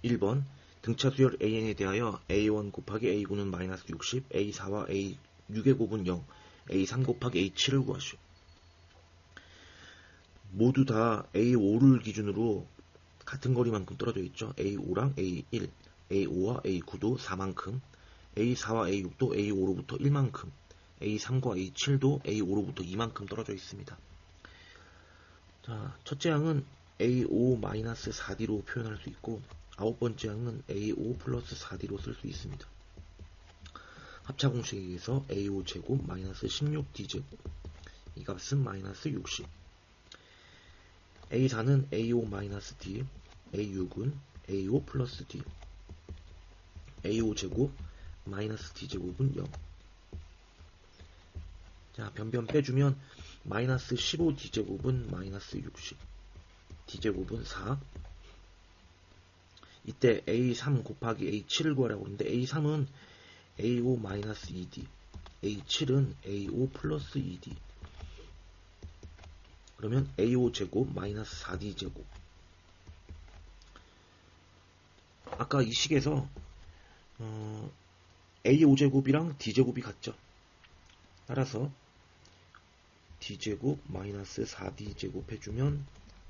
1번 등차 수열 AN에 대하여 A1 곱하기 A9는 마이너스 60, A4와 A6의 곱은 0, A3 곱하기 A7을 구하시오. 모두 다 A5를 기준으로 같은 거리만큼 떨어져 있죠. A5랑 A1, A5와 A9도 4만큼, A4와 A6도 A5로부터 1만큼, A3과 A7도 A5로부터 2만큼 떨어져 있습니다. 자, 첫째 항은 A5-4D로 표현할 수 있고, 아홉 번째 항은 A5 플러스 4D로 쓸 수 있습니다. 합차 공식에 의해서 A5 제곱 마이너스 16D 제곱, 이 값은 마이너스 60. A4는 A5 D, A6은 A5 플러스 D, A5 제곱 마이너스 D 제곱은 0. 자, 변변 빼주면 마이너스 15D 제곱은 마이너스 60, D 제곱은 4. 이때 A3 곱하기 A7을 구하라고 하는데 A3은 A5 마이너스 2D, A7은 A5 플러스 2D. 그러면 A5 제곱 마이너스 4D 제곱. 아까 이 식에서 A5 제곱이랑 D 제곱이 같죠. 따라서 D 제곱 마이너스 4D 제곱 해주면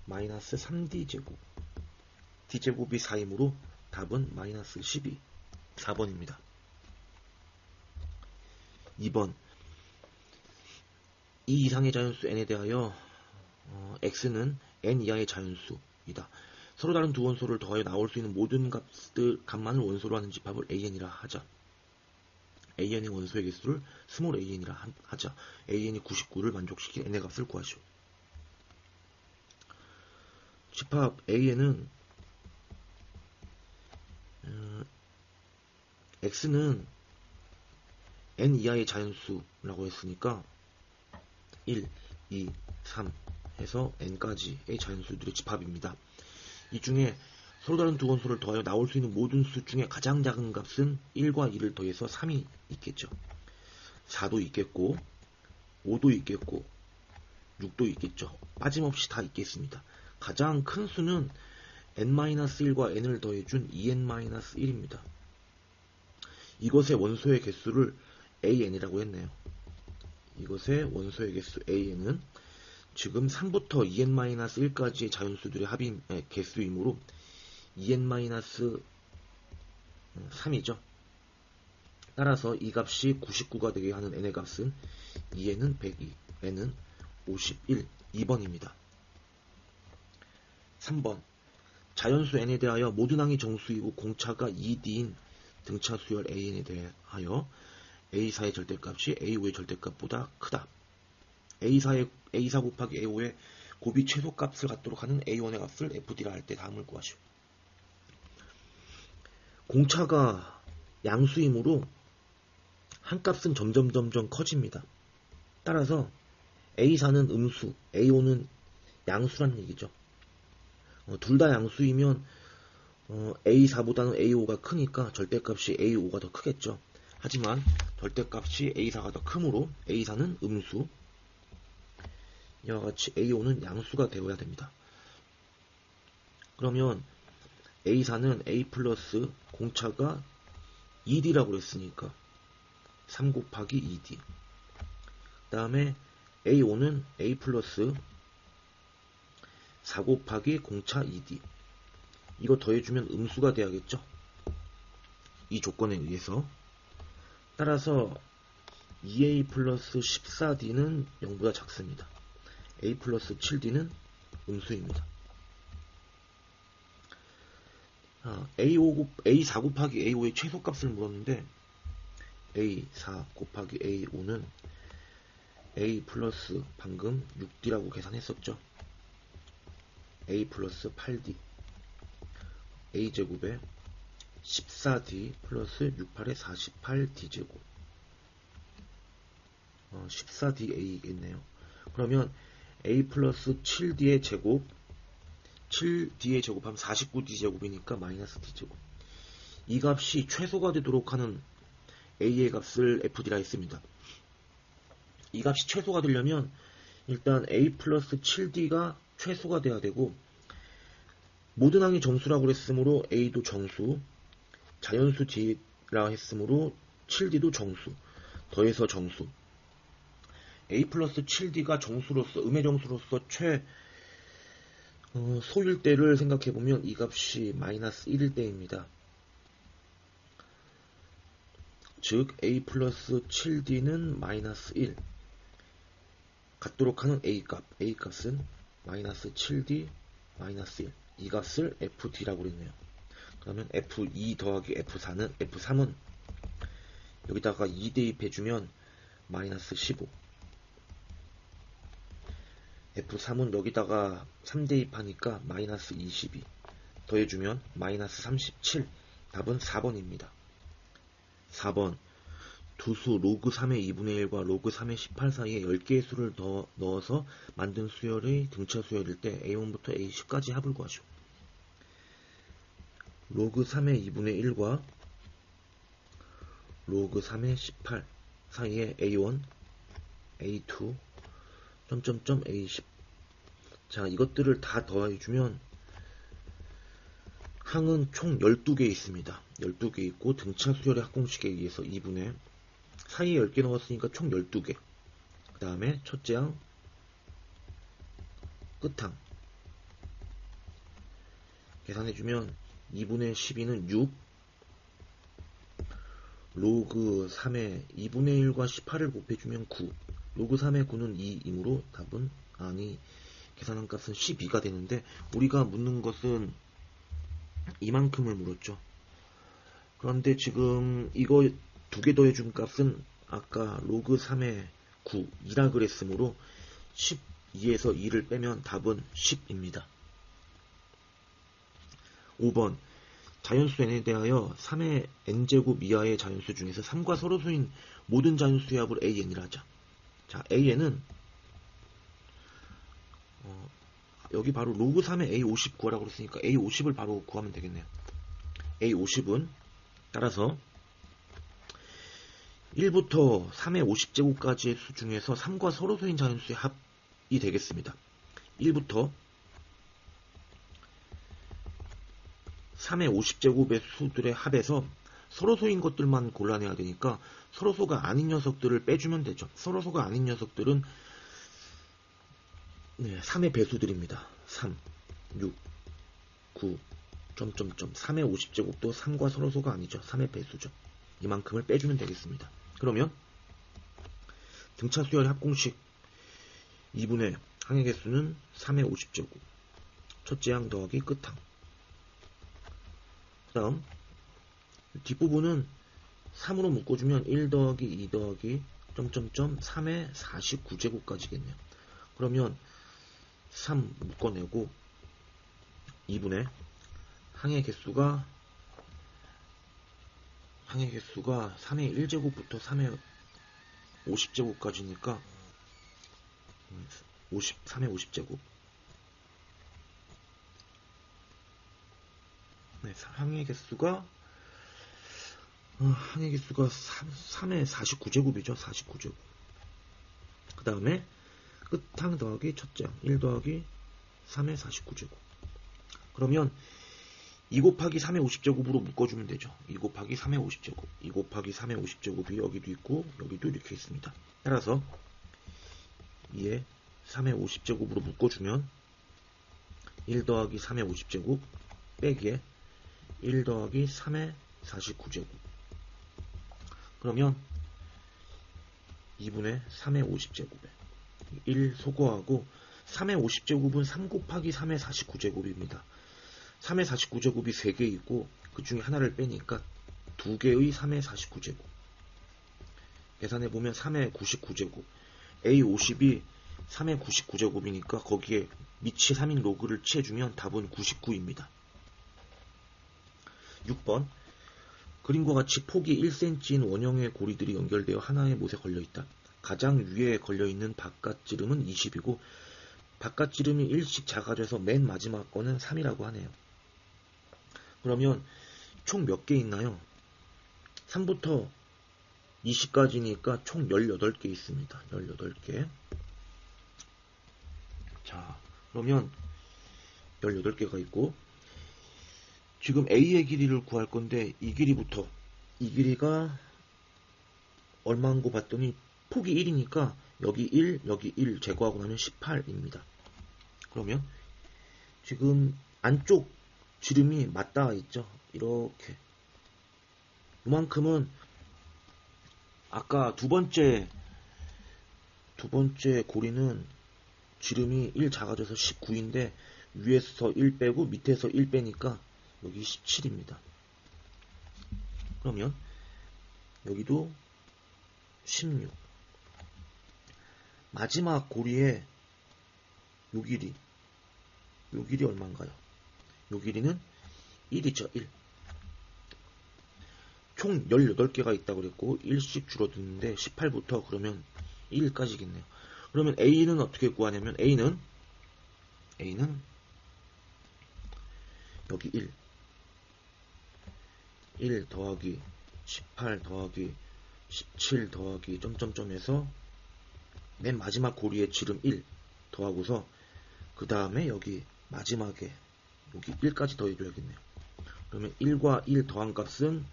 마이너스 3D 제곱. D 제곱이 4이므로 답은 마이너스 12. 4번입니다. 2번 이 이상의 자연수 n에 대하여 x는 n 이하의 자연수이다. 서로 다른 두 원소를 더하여 나올 수 있는 모든 값만을 원소로 하는 집합을 an이라 하자. an의 원소의 개수를 스몰 an이라 하자. an이 99를 만족시킨 n의 값을 구하시오. 집합 an은 x는 n 이하의 자연수라고 했으니까 1, 2, 3 해서 n까지의 자연수들의 집합입니다. 이 중에 서로 다른 두 원소를 더하여 나올 수 있는 모든 수 중에 가장 작은 값은 1과 2를 더해서 3이 있겠죠. 4도 있겠고 5도 있겠고 6도 있겠죠. 빠짐없이 다 있겠습니다. 가장 큰 수는 n-1과 n을 더해준 2n-1입니다. 이것의 원소의 개수를 an이라고 했네요. 이것의 원소의 개수 an은 지금 3부터 2n-1까지의 자연수들의 개수이므로 2n-3이죠. 따라서 이 값이 99가 되게 하는 n의 값은 2n은 102, n은 51, 2번입니다. 3번 자연수 n에 대하여 모든 항이 정수이고 공차가 2D인 등차 수열 AN에 대하여 A4의 절대값이 A5의 절대값보다 크다. A4 곱하기 A5의 곱이 최소값을 갖도록 하는 A1의 값을 FD라 할 때 다음을 구하시오. 공차가 양수이므로 한 값은 점점 커집니다. 따라서 A4는 음수, A5는 양수란 얘기죠. 둘 다 양수이면 A4보다는 A5가 크니까 절대값이 A5가 더 크겠죠. 하지만 절대값이 A4가 더 크므로 A4는 음수, 이와 같이 A5는 양수가 되어야 됩니다. 그러면 A4는 A 플러스 공차가 2D라고 했으니까 3 곱하기 2D. 그 다음에 A5는 A 플러스 4 곱하기 공차 2D. 이거 더해주면 음수가 돼야겠죠. 이 조건에 의해서. 따라서 2A 플러스 14D는 0보다 작습니다. A 플러스 7D는 음수입니다. A4 곱하기 A5의 최소값을 물었는데 A4 곱하기 A5는 A 플러스 방금 6D라고 계산했었죠. A 플러스 8D A제곱에 14D 플러스 68의 48D 제곱 14DA겠네요. 그러면 A 플러스 7D의 제곱 7D의 제곱하면 49D 제곱이니까 마이너스 D 제곱. 이 값이 최소가 되도록 하는 A의 값을 FD라 했습니다. 이 값이 최소가 되려면 일단 A 플러스 7D가 최소가 돼야 되고 모든 항이 정수라고 그랬으므로 A도 정수, 자연수 D라 했으므로 7D도 정수, 더해서 정수. A 플러스 7D가 정수로서, 음의 정수로서 소일 때를 생각해보면 이 값이 마이너스 1일 때입니다. 즉 A 플러스 7D는 마이너스 1 갖도록 하는 A값은 마이너스 7D 마이너스 1 이 값을 FD라고 그랬네요. 그러면 F2 더하기 F3은 여기다가 2 대입해주면 마이너스 15 F3은 여기다가 3 대입하니까 마이너스 22 더해주면 마이너스 37 답은 4번입니다. 4번 두수 로그 3의 2분의 1과 로그 3의 18 사이에 10개의 수를 더 넣어서 만든 수열의 등차 수열일 때 A1부터 A10까지 합을 구하시오. 로그 3의 2분의 1과 로그 3의 18 사이에 A1, A2, A10. 자, 이것들을 다 더해주면 항은 총 12개 있습니다. 12개 있고 등차 수열의 합공식에 의해서 2분의 사이에 10개 넣었으니까 총 12개. 그 다음에 첫째 항, 끝항 계산해주면 2분의 12는 6 로그 3의 2분의 1과 18을 곱해주면 9 로그 3의 9는 2이므로 답은 계산한 값은 12가 되는데 우리가 묻는 것은 이만큼을 물었죠. 그런데 지금 이거 두 개 더해준 값은 아까 로그 3의 9 2라 그랬으므로 12에서 2를 빼면 답은 10입니다. 5번 자연수 n에 대하여 3의 n제곱 이하의 자연수 중에서 3과 서로수인 모든 자연수의 합을 an이라 하자. 자, an은 여기 바로 로그 3의 A50 구하라고 그랬으니까 A50을 바로 구하면 되겠네요. A50은 따라서 1부터 3의 50제곱까지의 수 중에서 3과 서로수인 자연수의 합이 되겠습니다. 1부터 3의 50제곱의 수들의 합에서 서로소인 것들만 골라내야 되니까 서로소가 아닌 녀석들을 빼주면 되죠. 서로소가 아닌 녀석들은 3의 배수들입니다. 3, 6, 9, 3의 50제곱도 3과 서로소가 아니죠. 3의 배수죠. 이만큼을 빼주면 되겠습니다. 그러면 등차 수열 합공식 2분의 항의 개수는 3의 50제곱 첫째 항 더하기 끝항. 그 다음 뒷부분은 3으로 묶어주면 1 더하기 2 더하기 3의 49제곱까지겠네요. 그러면 3 묶어내고 2분의 항의 개수가 3의 1제곱부터 3의 50제곱까지니까 3의 50제곱 항의 개수가 3의 49제곱이죠. 49제곱. 그 다음에 끝항 더하기 첫째 항 1 더하기 3의 49제곱. 그러면 2 곱하기 3의 50제곱으로 묶어주면 되죠. 2 곱하기 3의 50제곱 2 곱하기 3의 50제곱이 여기도 있고 여기도 이렇게 있습니다. 따라서 2에 3의 50제곱으로 묶어주면 1 더하기 3의 50제곱 빼기에 1 더하기 3의 49제곱. 그러면 2분의 3의 50제곱에 1 소거하고 3의 50제곱은 3 곱하기 3의 49제곱입니다. 3의 49제곱이 3개 있고 그 중에 하나를 빼니까 2개의 3의 49제곱. 계산해보면 3의 99제곱. A50이 3의 99제곱이니까 거기에 밑이 3인 로그를 취해주면 답은 99입니다. 6번 그림과 같이 폭이 1cm인 원형의 고리들이 연결되어 하나의 못에 걸려있다. 가장 위에 걸려있는 바깥지름은 20이고 바깥지름이 1씩 작아져서 맨 마지막 거는 3이라고 하네요. 그러면 총 몇 개 있나요? 3부터 20까지니까 총 18개 있습니다. 18개. 자, 그러면 18개가 있고 지금 A의 길이를 구할 건데 이 길이가 얼마인 거 봤더니 폭이 1이니까 여기 1, 여기 1 제거하고 나면 18입니다. 그러면 지금 안쪽 지름이 맞닿아 있죠. 이렇게. 이만큼은 아까 두 번째 고리는 지름이 1 작아져서 19인데 위에서 1 빼고 밑에서 1 빼니까 여기 17입니다. 그러면 여기도 16. 마지막 고리에 요 길이 얼마인가요? 요 길이는 1이죠. 1. 총 18개가 있다고 그랬고 1씩 줄어드는데 18부터 그러면 1까지겠네요. 그러면 A는 어떻게 구하냐면 A는 여기 1 더하기 18 더하기 17 더하기 점점점에서 맨 마지막 고리에 지름 1 더하고서 그 다음에 여기 마지막에 여기 1까지 더해줘야겠네요. 그러면 1과 1 더한 값은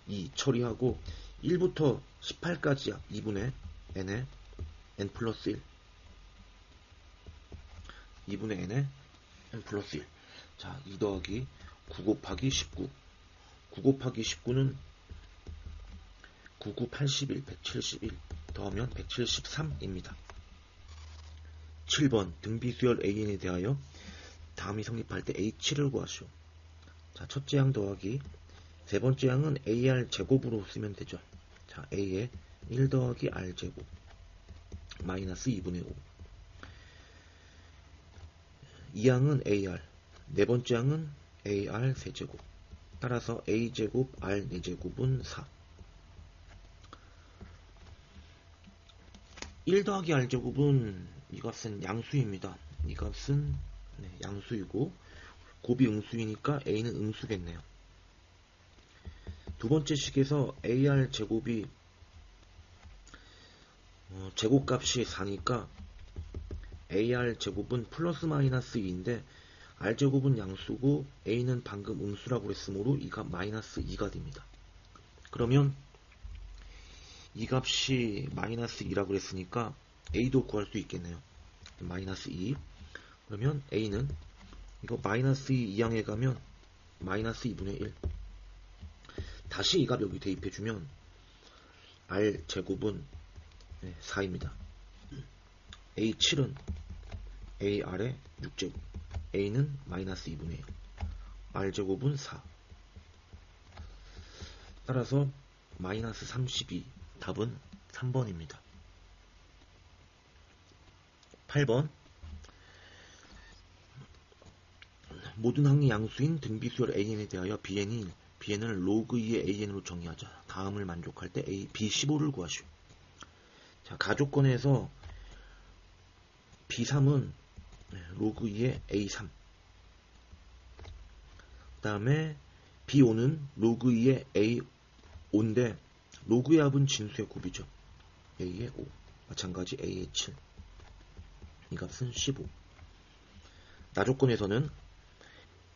2 처리하고 1부터 18까지야 2분의 n에 n 플러스 1 2분의 n에 n 플러스 1. 자, 2 더하기 9 곱하기 19 9 곱하기 19는 99, 81, 171 더하면 173입니다. 7번 등비수열 AN에 대하여 다음이 성립할 때 H7을 구하시오. 자, 첫째 항 더하기 세 번째 항은 AR 제곱으로 쓰면 되죠. 자, A에 1 더하기 R 제곱 마이너스 2분의 5. 이 항은 AR, 네 번째 항은 AR 세제곱. 따라서 A제곱 R 4제곱은 4. 1 더하기 R제곱은 이 값은 양수입니다. 이 값은 양수이고 곱이 응수이니까 A는 응수겠네요. 두 번째 식에서 AR 제곱이 제곱값이 4니까 AR 제곱은 플러스 마이너스 2인데 R 제곱은 양수고 A는 방금 응수라고 했으므로 이 값 마이너스 2가 됩니다. 그러면 이 값이 마이너스 2라고 그랬으니까 A도 구할 수 있겠네요. 마이너스 2. 그러면 A는 이거 마이너스 2 이항에 가면 마이너스 2분의 1. 다시 이 값 여기 대입해주면 R 제곱은 4입니다. A7은 AR의 6제곱. A는 마이너스 2분의 1. R 제곱은 4. 따라서 마이너스 32. 답은 3번입니다. 8번 모든 항이 양수인 등비수열 AN에 대하여 BN을 로그 2의 AN으로 정의하자. 다음을 만족할 때 B15를 구하시오. 자, 가조건에서 B3은 로그 2의 A3. 그 다음에 B5는 로그 2의 A5인데 로그의 합은 진수의 곱이죠. A의 5. 마찬가지 A의 7. 이 값은 15. 나조건에서는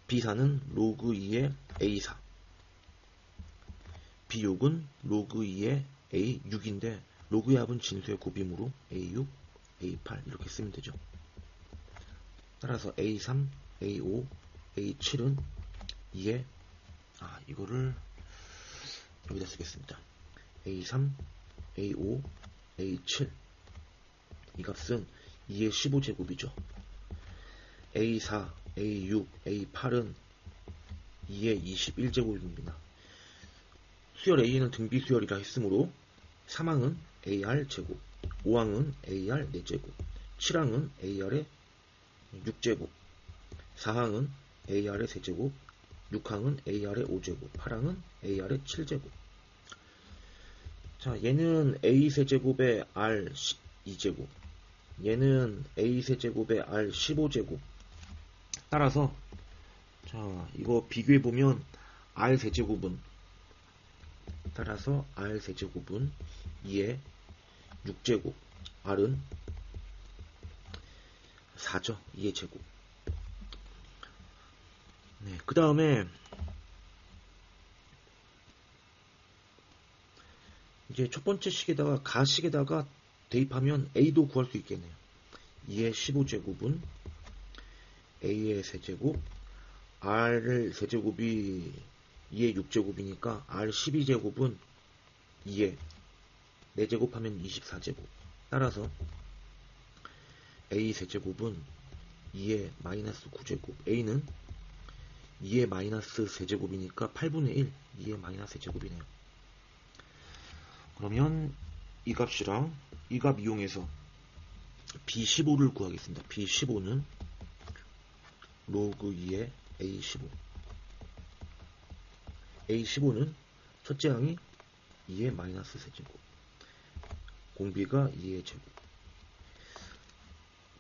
B4는 로그 2의 A4. B6은 로그 2의 A6인데 로그의 합은 진수의 곱이므로 A6, A8 이렇게 쓰면 되죠. 따라서 A3, A5, A7은 2의 이거를 여기다 쓰겠습니다. A3, A5, A7 이 값은 2의 15제곱이죠. A4, A6, A8은 2의 21제곱입니다. 수열 A는 등비수열이라 했으므로 3항은 AR 제곱, 5항은 AR 4제곱, 7항은 AR의 6제곱, 4항은 AR의 3제곱, 6항은 AR의 5제곱, 8항은 AR의 7제곱. 자, 얘는 A 세제곱에 R 2제곱, 얘는 A 세제곱에 R 15제곱. 따라서 자, 이거 비교해보면 R 세제곱은 따라서 R 세제곱은 2의 6제곱, R은 4죠. 2의 제곱. 네, 그 다음에 이제 첫 번째 식에다가 가식에다가 대입하면 a도 구할 수 있겠네요. 2의 15제곱은 a의 세제곱, r 세제곱이 2의 6제곱이니까 r 12제곱은 2의 4제곱하면 24제곱. 따라서 a 세제곱은 2의 마이너스 9제곱. a는 2의 마이너스 세제곱이니까 8분의 1, 2의 마이너스 세제곱이네요. 그러면 이 값이랑 이 값 이용해서 B15를 구하겠습니다. B15는 로그 2의 A15. A15는 첫째 항이 2의 마이너스 세제곱. 공비가 2의 제곱.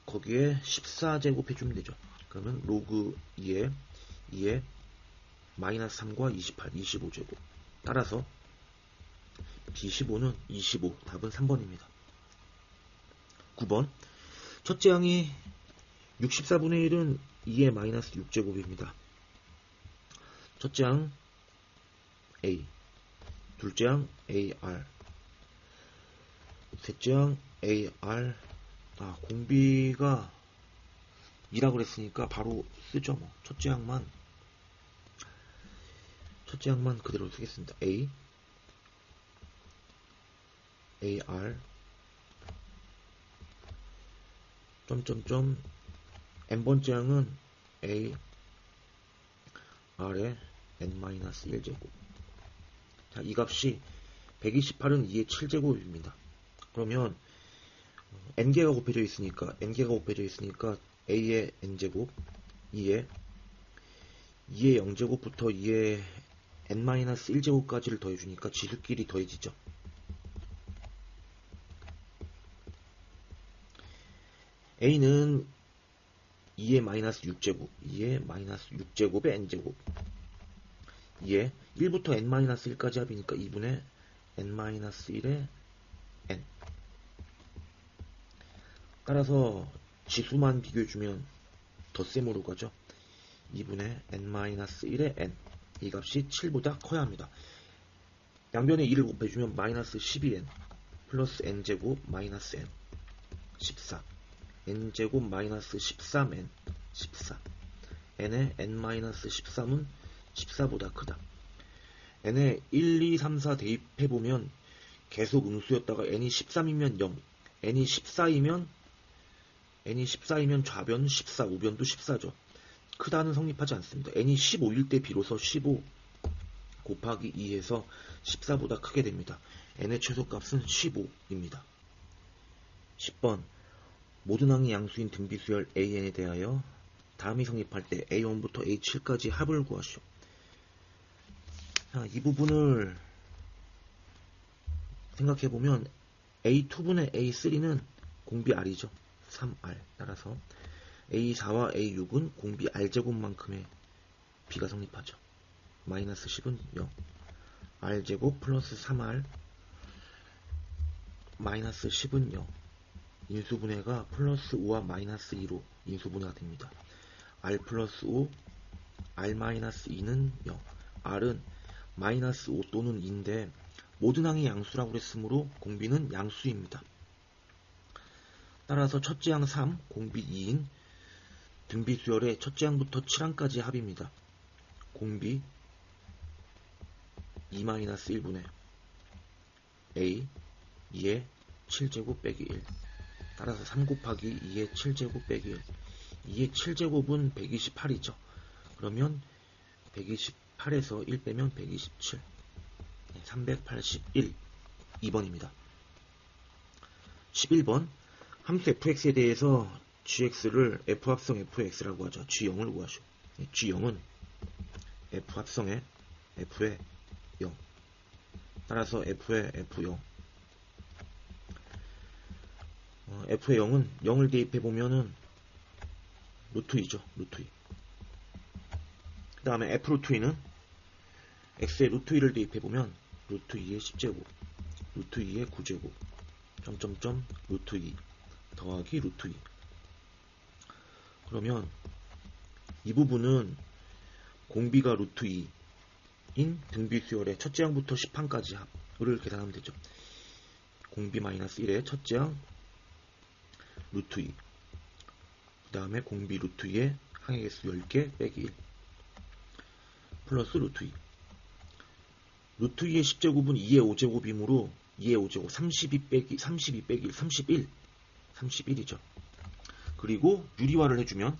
거기에 14제곱 해주면 되죠. 그러면 로그 2의 마이너스 3과 28, 25제곱. 따라서 B15는 25. 답은 3번입니다. 9번. 첫째 항이 64분의 1은 2의 마이너스 6제곱입니다. 첫째 항 A, 둘째 항 AR, 셋째 항 AR. 공비가 2라고 그랬으니까 바로 쓰죠. 뭐. 첫째 항만 그대로 쓰겠습니다. A, AR, 점점점, n번째 항은 A, R의 n-1제곱. 자, 이 값이 128은 2의 7제곱입니다. 그러면 n개가 곱해져 있으니까 a의 n제곱, 2의 0제곱부터 2의 n-1제곱까지를 더해주니까 지수끼리 더해지죠. a는 2의 마이너스 6제곱, 2의 마이너스 6제곱의 n제곱, 2의 1부터 n-1까지 합이니까 2분의 n-1의 n. 따라서 지수만 비교해주면 덧셈으로 가죠. 2분의 n-1의 n. 이 값이 7보다 커야 합니다. 양변에 2를 곱해주면 마이너스 12n 플러스 n제곱 마이너스 n 14. n제곱 마이너스 13n 14. n의 n-13은 14보다 크다. n에 1, 2, 3, 4 대입해보면 계속 음수였다가 n이 13이면 0, n이 14이면 좌변 14, 우변도 14죠. 크다는 성립하지 않습니다. n이 15일 때 비로소 15 곱하기 2에서 14보다 크게 됩니다. n의 최소값은 15입니다. 10번. 모든 항이 양수인 등비수열 AN에 대하여 다음이 성립할 때 A1부터 A7까지 합을 구하시오. 자, 이 부분을 생각해보면 A2분의 A3는 공비 R이죠. 3R. 따라서 A4와 A6은 공비 R제곱만큼의 비가 성립하죠. 마이너스 10은 0. R제곱 플러스 3R 마이너스 10은 0. 인수분해가 플러스 5와 마이너스 2로 인수분해가 됩니다. R 플러스 5, R 마이너스 2는 0. R은 마이너스 5 또는 2인데 모든 항이 양수라고 그랬으므로 공비는 양수입니다. 따라서 첫째 항 3, 공비 2인 등비수열의 첫째 항부터 7항까지 합입니다. 공비 2-1분의 A 2의 7제곱 빼기 1. 따라서 3 곱하기 2의 7제곱 빼기 1. 2의 7제곱은 128이죠. 그러면 128에서 1 빼면 127. 381. 2번입니다. 11번. 함수 fx에 대해서 gx를 f합성 fx라고 하죠. g0을 구하시오. g0은 f합성의 f의 0. 따라서 f의 f0. f의 0은 0을 대입해보면은 루트 2죠. 루트 2. 그 다음에 f 루트 2는 x의 루트 2를 대입해보면 루트 2의 10제곱, 루트 2의 9제곱, 점점점 루트 2 더하기 루트 2. 그러면 이 부분은 공비가 루트 2인 등비 수열의 첫째 항부터 10항까지 합을 계산하면 되죠. 공비 마이너스 1의 첫째 항 루트 2, 그 다음에 공비 루트 2의 항의 개수 10개 빼기 1 플러스 루트 2. 루트 2의 10제곱은 2의 5제곱이므로 2의 5제곱 32 빼기 1 31이죠. 그리고 유리화를 해주면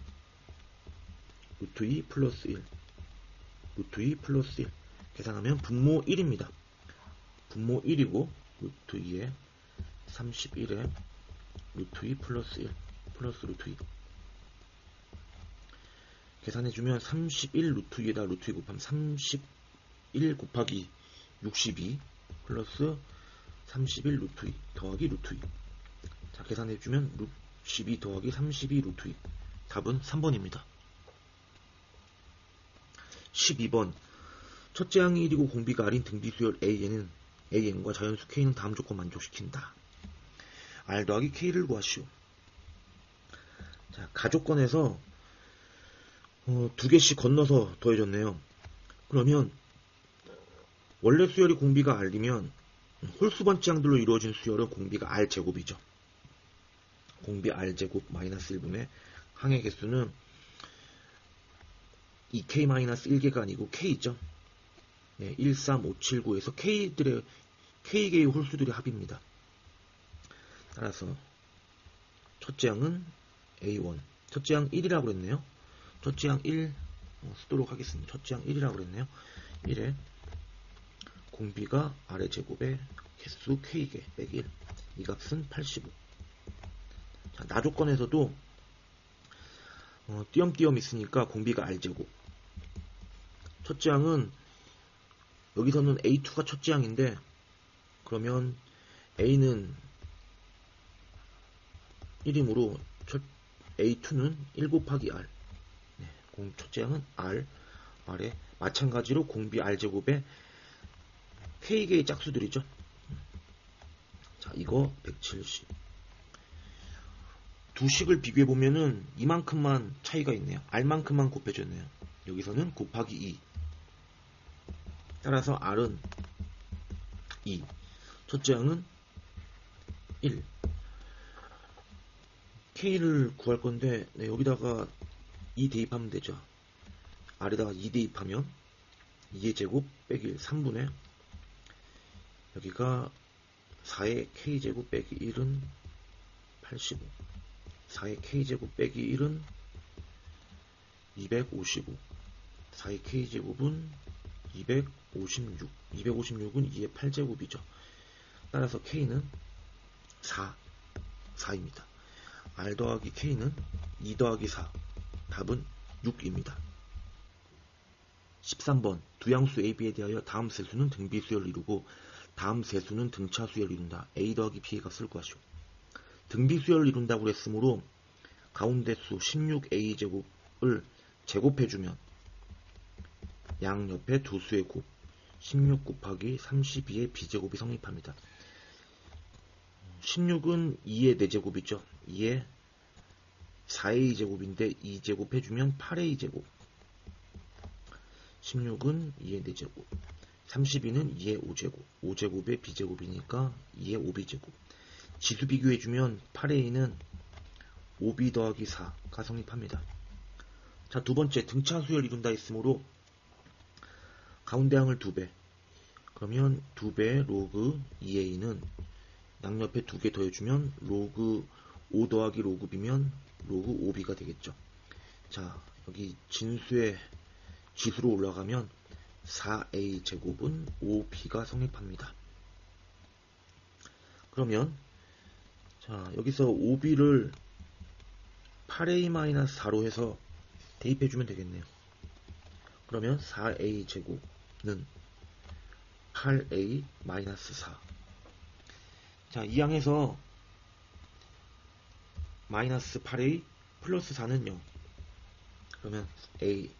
루트 2 플러스 1 루트 2 플러스 1 계산하면 분모 1입니다. 분모 1이고 루트 2에 31에 루트 2 플러스 1 플러스 루트 2 계산해주면 31 루트 2에다 루트 2 곱하면 31 곱하기 62 플러스 31 루트 2 더하기 루트 2. 자, 계산해주면 12 더하기 32 루트 2. 답은 3번입니다. 12번. 첫째 항이 1이고 공비가 R인 등비수열 AN과 자연수 K는 다음 조건 만족시킨다. R 더하기 K를 구하시오. 자, 가조건에서 두 개씩 건너서 더해줬네요. 그러면 원래 수열이 공비가 R이면 홀수 번째 항들로 이루어진 수열은 공비가 R제곱이죠. 공비 R제곱 마이너스 1분의 항의 개수는 2K-1개가 아니고 K죠. 네, 1, 3, 5, 7, 9에서 K개의 홀수들의 합입니다. 따라서 첫째 항은 A1, 첫째 항 1이라고 그랬네요. 첫째 항 1 쓰도록 하겠습니다. 첫째 항 1이라고 그랬네요. 1에 공비가 R의 제곱의 개수 K개 빼기 1. 이 값은 85. 자, 나조건에서도 띄엄띄엄 있으니까 공비가 R제곱. 첫째 항은 여기서는 A2가 첫째 항인데 그러면 A는 1이므로 A2는 1 곱하기 R. 네, 첫째 항은 R에 마찬가지로 공비 R제곱의 K개의 짝수들이죠. 자, 이거 170. 두 식을 비교해보면은 이만큼만 차이가 있네요. R만큼만 곱해졌네요. 여기서는 곱하기 2. 따라서 R은 2. 첫째 항은 1. K를 구할 건데, 네, 여기다가 2 대입하면 되죠. R에다가 2 대입하면 2의 제곱 빼기 1, 3분의 여기가 4의 K제곱 빼기 1은 85. 4의 K제곱 빼기 1은 255. 4의 K제곱은 256. 256은 2의 8제곱이죠. 따라서 K는 4입니다. R 더하기 K는 2 더하기 4. 답은 6입니다. 13번. 두 양수 A, B에 대하여 다음 세수는 등비수열을 이루고 다음 세수는 등차수열을 이룬다. A 더하기 B의 값을 구하시오. 등비수열을 이룬다고 그랬으므로 가운데 수 16A제곱을 제곱해주면 양옆에 두 수의 곱 16 곱하기 32의 B제곱이 성립합니다. 16은 2의 4제곱이죠. 2의 4의 2제곱인데 2제곱 해주면 8의 2제곱. 16은 2의 4제곱. 32는 2의 5제곱. 5제곱의 B제곱이니까 2의 5B제곱. 지수 비교해주면 8의 2는 5B 더하기 4가 성립합니다. 자, 두 번째 등차수열 이룬다 했으므로 가운데 항을 2배. 그러면 2배 로그 2A는 양옆에 2개 더해주면 로그 5 더하기 로그 B면 로그 5B가 되겠죠. 자, 여기 진수의 지수로 올라가면 4A 제곱은 5B가 성립합니다. 그러면 자, 여기서 5B를 8A-4로 해서 대입해주면 되겠네요. 그러면 4A 제곱은 8A-4. 자, 이 항에서 마이너스 8A 플러스 4는 0. 그러면 A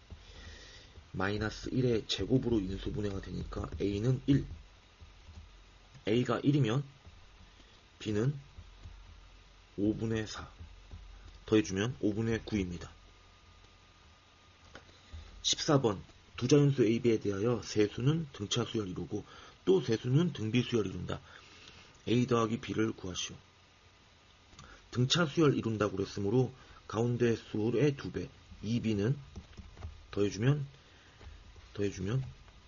마이너스 1의 제곱으로 인수분해가 되니까 A는 1. A가 1이면 B는 5분의 4. 더해주면 5분의 9입니다. 14번. 두 자연수 A, B에 대하여 세수는 등차 수열 이루고 또 세수는 등비 수열 이룬다. A 더하기 B를 구하시오. 등차 수열 이룬다고 그랬으므로 가운데 수의 2배 2B는 더해주면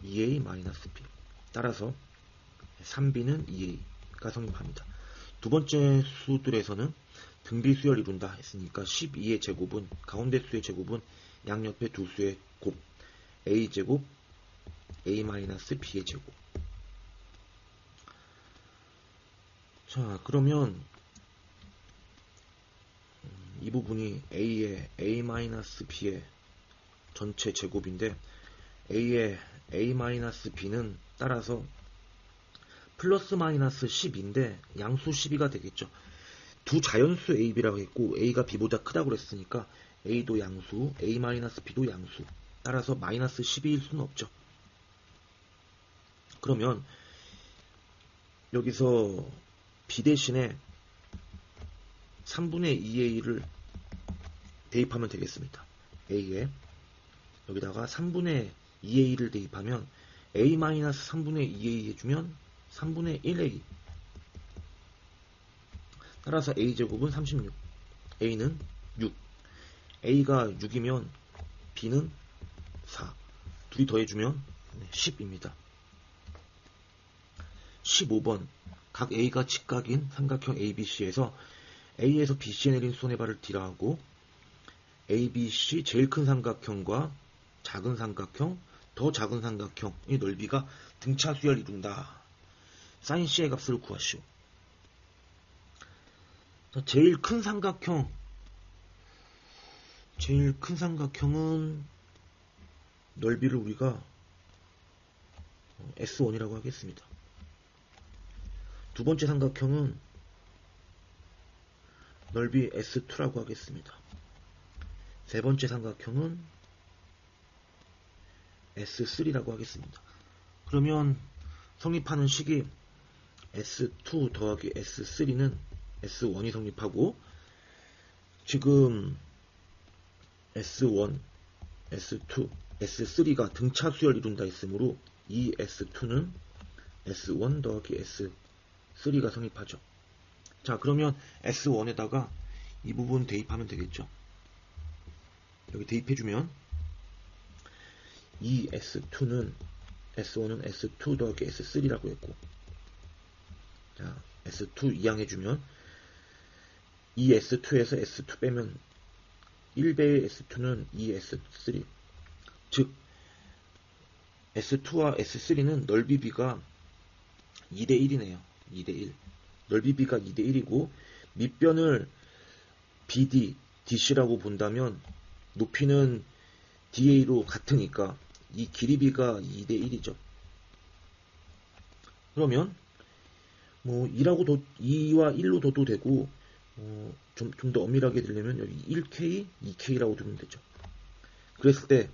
2A-B. 따라서 3B는 2A가 성립합니다. 두 번째 수들에서는 등비 수열 이룬다 했으니까 12의 제곱은 가운데 수의 제곱은 양옆의 두 수의 곱 A제곱 A-B의 제곱. 자, 그러면 이 부분이 A의 A-B의 전체 제곱인데 A의 A-B는 따라서 플러스 마이너스 10인데 양수 12가 되겠죠. 두 자연수 A, B라고 했고 A가 B보다 크다고 그랬으니까 A도 양수, A-B도 양수. 따라서 마이너스 12일 수는 없죠. 그러면 여기서 B 대신에 3분의 2A를 대입하면 되겠습니다. A에 여기다가 3분의 2A를 대입하면 A-3분의 2A 해주면 3분의 1A. 따라서 A제곱은 36, A는 6. A가 6이면 B는 4. 둘이 더해주면 10입니다. 15번 각 A가 직각인 삼각형 ABC에서 A에서 BC에 내린 손해발을 D라고 ABC 제일 큰 삼각형과 작은 삼각형, 더 작은 삼각형의 넓이가 등차 수열을 이룬다. 사인 C의 값을 구하시오. 제일 큰 삼각형은 넓이를 우리가 S1이라고 하겠습니다. 두 번째 삼각형은 넓이 S2라고 하겠습니다. 세 번째 삼각형은 S3라고 하겠습니다. 그러면 성립하는 식이 S2 더하기 S3는 S1이 성립하고 지금 S1, S2, S3가 등차 수열 이룬다 했으므로 이 S2는 S1 더하기 S3가 성립하죠. 자, 그러면 S1에다가 이 부분 대입하면 되겠죠. 여기 대입해주면 이 S2는 S1은 S2 더하기 S3라고 했고, 자, S2 이항해주면 이 S2에서 S2 빼면 1배의 S2는 2S3. 즉 S2와 S3는 넓이 B가 2대1이네요. 2대1. 넓이 B가 2대1이고 밑변을 BD, DC라고 본다면 높이는 DA로 같으니까 이 길이 B가 2대1이죠. 그러면 뭐 2와 1로 둬도 되고 좀 더 엄밀하게 들려면 여기 1K, 2K라고 두면 되죠. 그랬을 때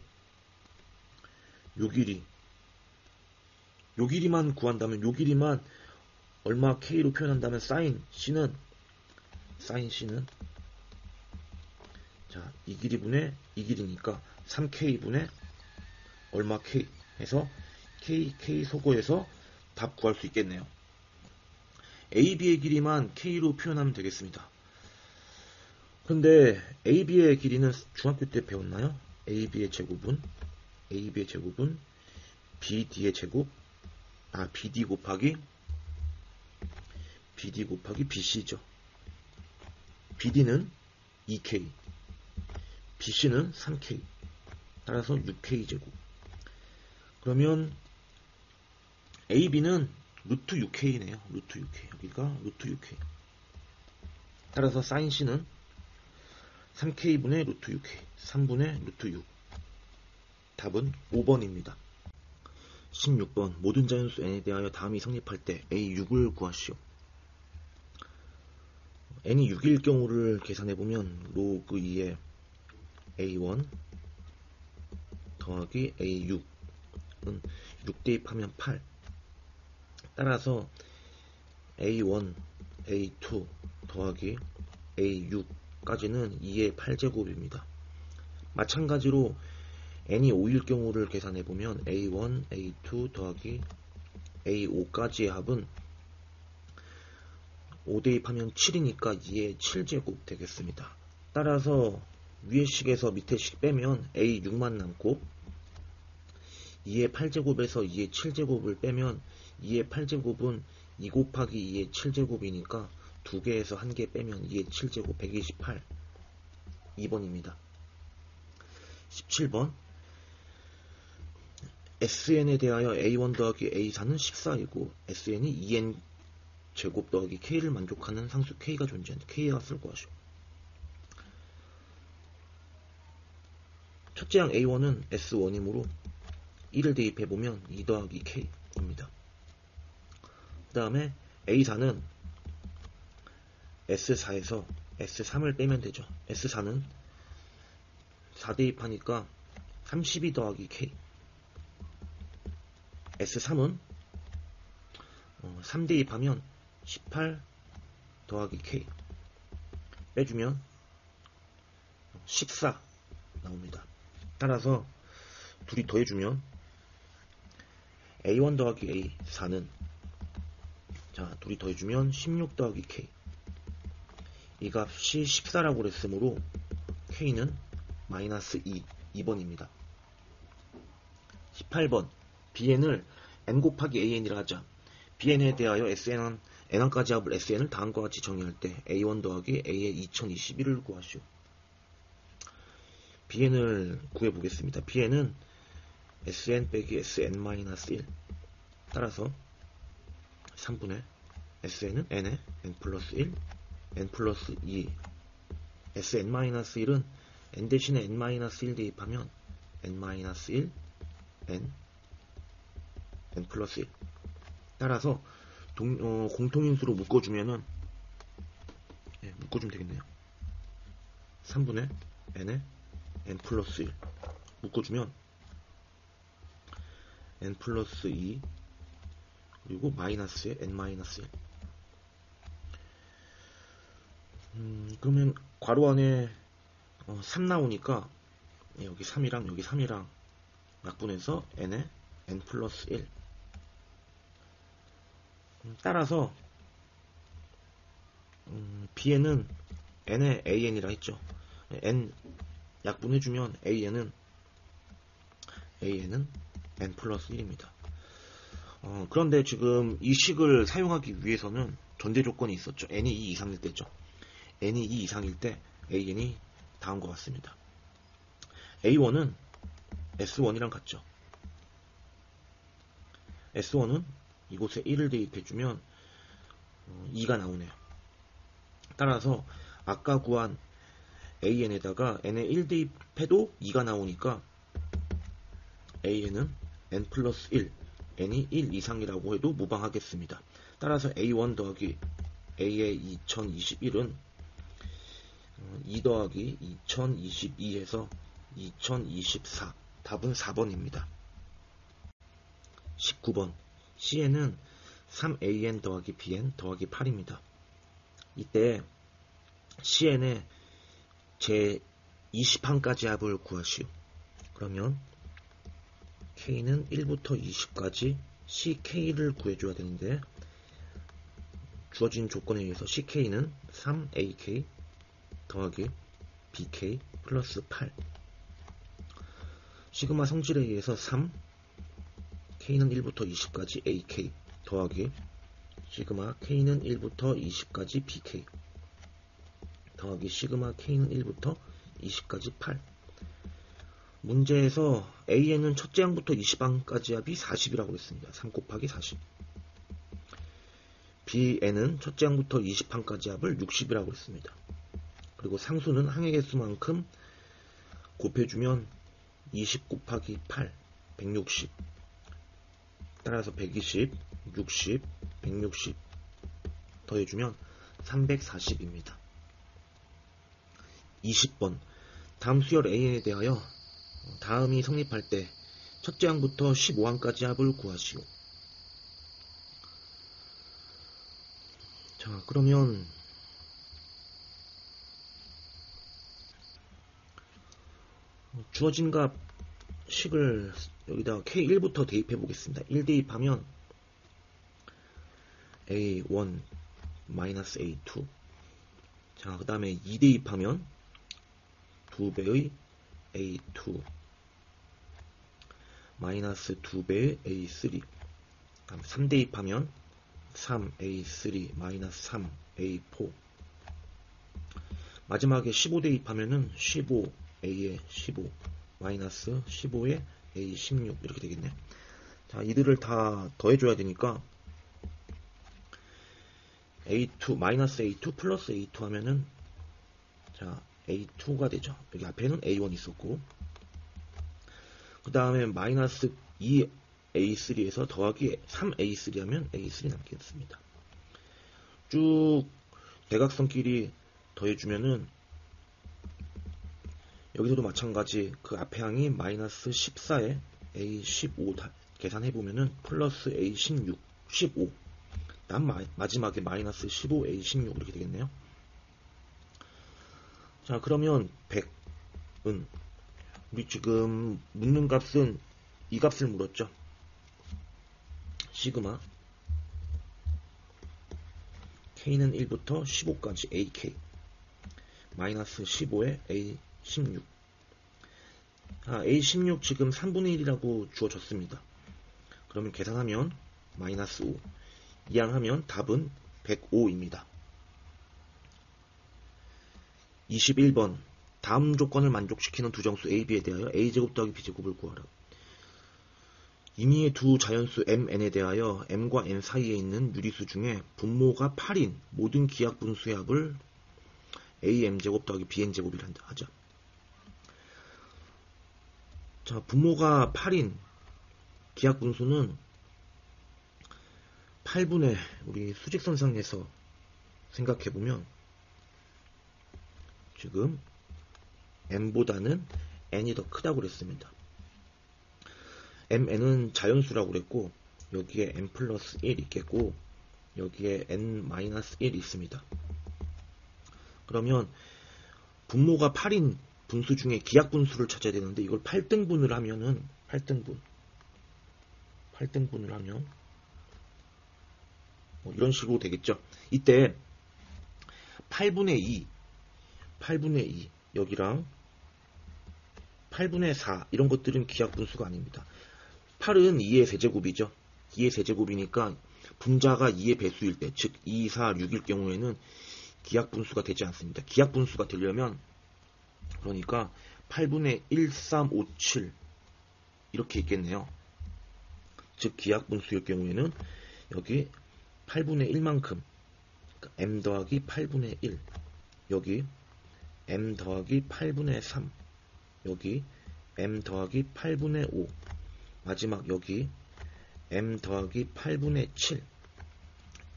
요 길이만 구한다면 요 길이만 얼마 K로 표현한다면 사인 C는 자, 이 길이분의 이 길이니까 3K분의 얼마 K 해서 K 소거해서 답 구할 수 있겠네요. AB의 길이만 K로 표현하면 되겠습니다. 그런데 AB의 길이는 중학교 때 배웠나요? AB의 제곱은 BD의 제곱, BD 곱하기 BC죠. BD는 2K, BC는 3K, 따라서 6K 제곱. 그러면 AB는 루트 6K네요. 루트 6K. 여기가 루트 6K. 따라서 사인 C는 3K분의 루트 6K, 3분의 루트 6. 답은 5번입니다. 16번 모든 자연수 n에 대하여 다음이 성립할 때 A6을 구하시오. n이 6일 경우를 계산해보면 로그 2의 A1 더하기 A6은 6 대입하면 8. 따라서 A1, A2 더하기 A6까지는 2의 8제곱입니다. 마찬가지로 n이 5일 경우를 계산해보면 a1, a2 더하기 a5까지의 합은 5 대입하면 7이니까 2의 7제곱 되겠습니다. 따라서 위의 식에서 밑의 식 빼면 a6만 남고 2의 8제곱에서 2의 7제곱을 빼면 2의 8제곱은 2 곱하기 2의 7제곱이니까 2개에서 1개 빼면 2의 7제곱 128. 2번입니다. 17번 SN에 대하여 A1 더하기 A4는 14이고 SN이 2N 제곱 더하기 K를 만족하는 상수 K가 존재한다. K의 값을 구하시오. 첫째 항 A1은 S1이므로 1을 대입해보면 2 더하기 K입니다. 그 다음에 A4는 S4에서 S3을 빼면 되죠. S4는 4 대입하니까 32 더하기 K. S3은 3 대입하면 18 더하기 K. 빼주면 14 나옵니다. 따라서 둘이 더해주면 A1 더하기 A4는 둘이 더해주면 16 더하기 K. 이 값이 14라고 그랬으므로 K는 마이너스 2번입니다. 18번 BN을 N 곱하기 AN이라 하자. BN에 대하여 SN은 N1까지 합을 SN을 다음과 같이 정의할 때 A1 더하기 A의 2021을 구하시오. BN을 구해보겠습니다. BN은 SN 빼기 SN-1 따라서 3분의 SN은 N에 N 플러스 1 N 플러스 2 SN-1은 N 대신에 N-1 대입하면 N-1 N 플러스 1 따라서 공통인수로 묶어주면은 묶어주면 되겠네요. 3분의 N에 N 플러스 1 묶어주면 N 플러스 2 그리고 마이너스에 N-1 그러면 괄호 안에 3 나오니까 여기 3이랑 여기 3이랑 약분해서 n에 n 플러스 1 따라서 bn은 n에 an이라 했죠. n 약분해주면 an은 n 플러스 1입니다. 그런데 지금 이 식을 사용하기 위해서는 전제 조건이 있었죠. n이 2 이상일 때죠. n이 2 이상일 때 an이 다음과 같습니다. A1은 S1이랑 같죠. S1은 이곳에 1을 대입해주면 2가 나오네요. 따라서 아까 구한 AN에다가 N에 1 대입해도 2가 나오니까 AN은 N 플러스 1, N이 1 이상이라고 해도 무방하겠습니다. 따라서 A1 더하기 A의 2021은 2 더하기 2022에서 2024 답은 4번입니다. 19번 Cn은 3AN 더하기 BN 더하기 8입니다. 이때 Cn의 제 20항까지 합을 구하시오. 그러면 K는 1부터 20까지 CK를 구해줘야 되는데 주어진 조건에 의해서 CK는 3AK 더하기 BK 플러스 8 시그마 성질에 의해서 3 K는 1부터 20까지 AK 더하기 시그마 K는 1부터 20까지 BK 더하기 시그마 K는 1부터 20까지 8 문제에서 AN은 첫째 항부터 20항까지 합이 40이라고 했습니다. 3 곱하기 40 BN은 첫째 항부터 20항까지 합을 60이라고 했습니다. 그리고 상수는 항의 개수만큼 곱해주면 20 곱하기 8 160 따라서 120 60 160 더해주면 340입니다. 20번 다음 수열 AN에 대하여 다음이 성립할 때 첫째 항부터 15항까지 합을 구하시오. 자, 그러면 주어진 값 식을 여기다가 K1부터 대입해 보겠습니다. 1 대입하면 A1 마이너스 A2. 자, 그 다음에 2 대입하면 2배의 A2 마이너스 2배의 A3. 다음 3 대입하면 3A3 마이너스 3A4. 마지막에 15 대입하면은 15A에 15 마이너스 15에 A16 이렇게 되겠네요. 자, 이들을 다 더해줘야 되니까 A2 마이너스 A2 플러스 A2 하면은 자 A2가 되죠. 여기 앞에는 A1 있었고 그 다음에 마이너스 2A3에서 더하기 3A3 하면 A3 남겠습니다. 쭉 대각선끼리 더해주면은 여기서도 마찬가지 그 앞에 항이 마이너스 14에 A15 계산해보면은 플러스 A16 15 다음 마지막에 마이너스 15 A16 이렇게 되겠네요. 자, 그러면 100은 우리 지금 묻는 값은 이 값을 물었죠. 시그마 K는 1부터 15까지 AK 마이너스 15에 A16. A16 지금 3분의 1이라고 주어졌습니다. 그러면 계산하면 마이너스 5 이항하면 답은 105입니다. 21번 다음 조건을 만족시키는 두 정수 A, B에 대하여 A제곱 더하기 B제곱을 구하라. 임의의 두 자연수 M, N에 대하여 M과 N 사이에 있는 유리수 중에 분모가 8인 모든 기하분수의 합을 AM제곱 더하기 BN제곱이라 하죠. 자, 분모가 8인 기하분수는 8분의 우리 수직선상에서 생각해보면 지금 M보다는 N이 더 크다고 그랬습니다. MN은 자연수라고 그랬고 여기에 N 플러스 1 있겠고 여기에 N 마이너스 1 있습니다. 그러면 분모가 8인 분수 중에 기하분수를 찾아야 되는데 이걸 8등분을 하면은 8등분을 하면 뭐 이런 식으로 되겠죠. 이때 8분의 2 여기랑 8분의 4 이런 것들은 기하분수가 아닙니다. 8은 2의 세제곱이죠. 2의 세제곱이니까 분자가 2의 배수일 때, 즉 2, 4, 6일 경우에는 기하분수가 되지 않습니다. 기하분수가 되려면 그러니까 8분의 1, 3, 5, 7 이렇게 있겠네요. 즉 기하분수일 경우에는 여기 8분의 1만큼 그러니까 M 더하기 8분의 1 여기 M 더하기 8분의 3 여기 M 더하기 8분의 5 마지막 여기 M 더하기 8분의 7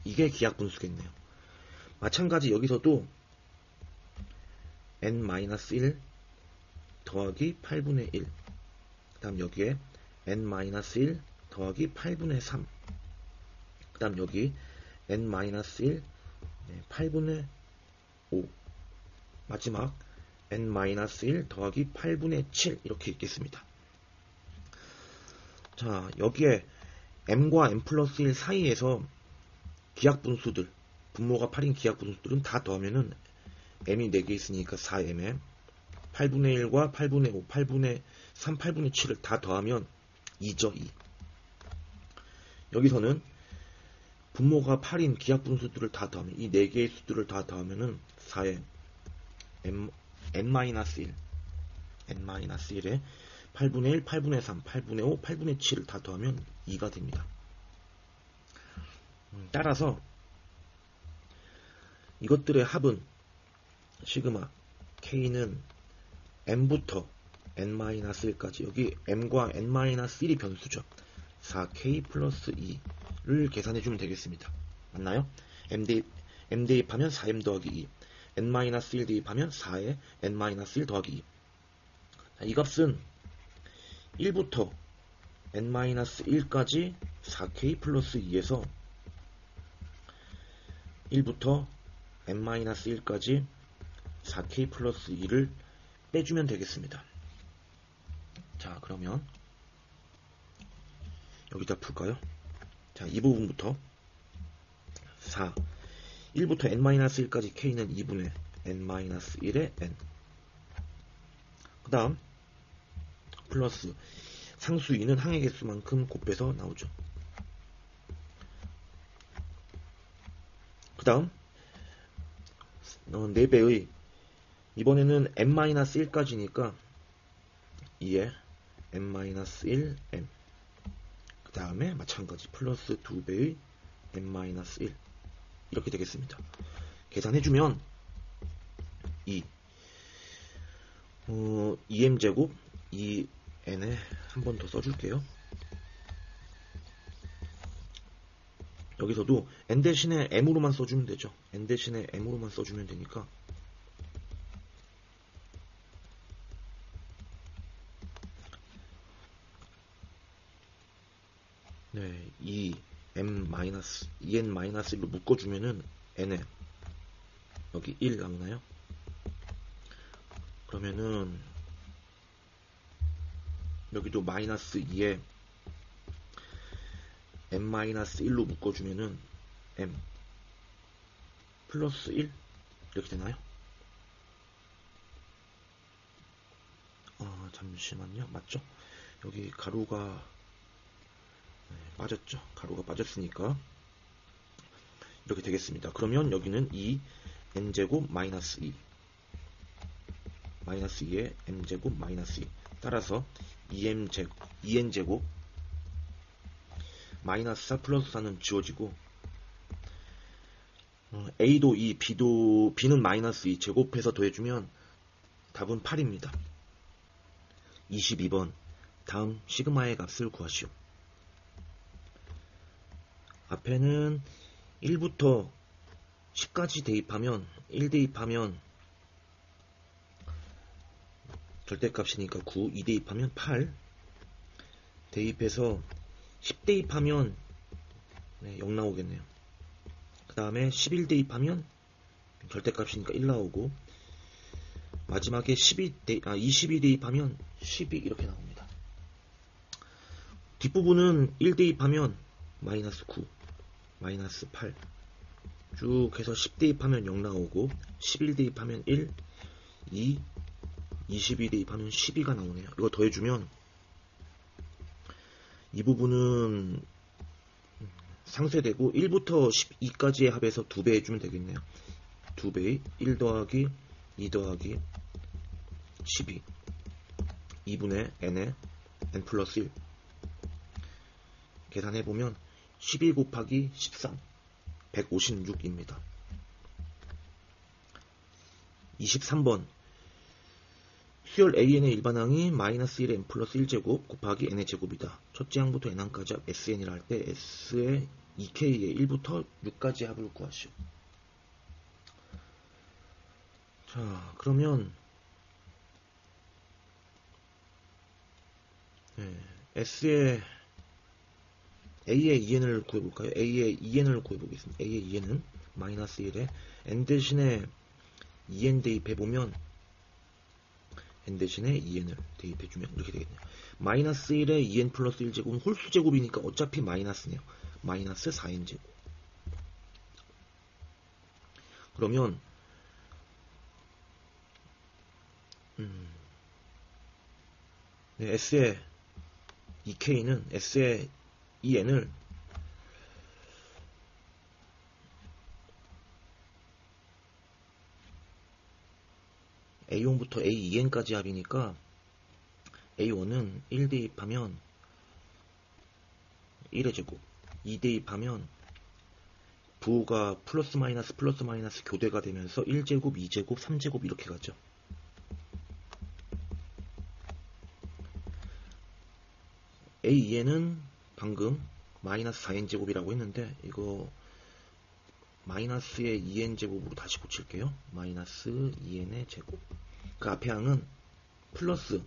이게 기하분수겠네요. 마찬가지 여기서도 N-1 더하기 8분의 1 그 다음 여기에 N-1 더하기 8분의 3 그 다음 여기 N-1 8분의 5 마지막 N-1 더하기 8분의 7 이렇게 있겠습니다. 자, 여기에 M과 M 플러스 1 사이에서 기하분수들 분모가 8인 기하분수들은 다 더하면은 M이 4개 있으니까 4M에 8분의 1과 8분의 5, 8분의 3, 8분의 7을 다 더하면 2죠. 2. 여기서는 분모가 8인 기하분수들을 다 더하면 이 4개의 수들을 다 더하면은 4에 N-1 N-1에 8분의 1, 8분의 3, 8분의 5, 8분의 7을 다 더하면 2가 됩니다. 따라서 이것들의 합은 시그마 K는 M부터 N-1까지 여기 M과 N-1이 변수죠. 4K 플러스 2를 계산해주면 되겠습니다. 맞나요? M 대입하면 4M 더하기 2 N-1 대입하면 4에 N-1 더하기 2 이 값은 1부터 N-1까지 4K 플러스 2에서 1부터 N-1까지 4K 플러스 2를 빼주면 되겠습니다. 자, 그러면 여기다 풀까요? 자, 이 부분부터 4, 1부터 n-1까지 k는 2분의 n-1의 n. 그 다음 플러스 상수 2는 항의 개수만큼 곱해서 나오죠. 그 다음 4배의 이번에는 n-1까지니까 2에 n-1 n. 그 다음에 마찬가지 플러스 2배의 n-1 이렇게 되겠습니다. 계산해주면 2m제곱 2n에 한 번 더 써줄게요. 여기서도 n 대신에 m으로만 써주면 되죠. n 대신에 m으로만 써주면 되니까 네, 2n-1로 묶어주면은 n에 여기 1 남나요? 그러면은 여기도 마이너스 2에 n-1로 묶어주면은 m 플러스 1 이렇게 되나요? 잠시만요. 맞죠? 여기 가루가 빠졌죠. 가루가 빠졌으니까 이렇게 되겠습니다. 그러면 여기는 2n제곱 마이너스 2 마이너스 2에 m제곱 마이너스 2 따라서 2n제곱 마이너스 4 플러스 4는 지워지고 a도 2, b는 마이너스 2 제곱해서 더해주면 답은 8입니다. 22번 다음 시그마의 값을 구하시오. 앞에는 1부터 10까지 대입하면 1 대입하면 절대값이니까 9, 2 대입하면 8 대입해서 10 대입하면 0 나오겠네요. 그 다음에 11 대입하면 절대값이니까 1 나오고 마지막에 22 대입하면 12 이렇게 나옵니다. 뒷부분은 1 대입하면 마이너스 9, 마이너스 8 쭉 해서 10 대입하면 0 나오고 11 대입하면 1, 2, 22 대입하면 12가 나오네요. 이거 더해주면 이 부분은 상쇄되고 1부터 12까지의 합에서 2배 해주면 되겠네요. 2배의 1 더하기 2 더하기 12 2분의 n에 n 플러스 1 계산해보면 12 곱하기 13 156입니다. 23번 수열 AN의 일반항이 마이너스 1의 n 플러스 1제곱 곱하기 n의 제곱이다. 첫째 항부터 n항까지 합 SN이라 할 때 S의 2K의 1부터 6까지 합을 구하시오. 자, 그러면 S의 A의 2n을 구해볼까요? A의 2n을 구해보겠습니다. A의 2n은 마이너스 1에 n 대신에 2n 대입해보면 n 대신에 2n을 대입해주면 이렇게 되겠네요. 마이너스 1에 2n 플러스 1제곱은 홀수제곱이니까 어차피 마이너스네요. 마이너스 4n제곱. 그러면 S의 2K는 S의 2n을 A1부터 A2n까지 합이니까 A1은 1 대입하면 1의 제곱, 2 대입하면 부호가 플러스 마이너스 교대가 되면서 1제곱, 2제곱, 3제곱 이렇게 가죠. A2n은 방금 마이너스 4n제곱이라고 했는데 이거 마이너스의 2n제곱으로 다시 고칠게요. 마이너스 2n의 제곱. 그 앞에 항은 플러스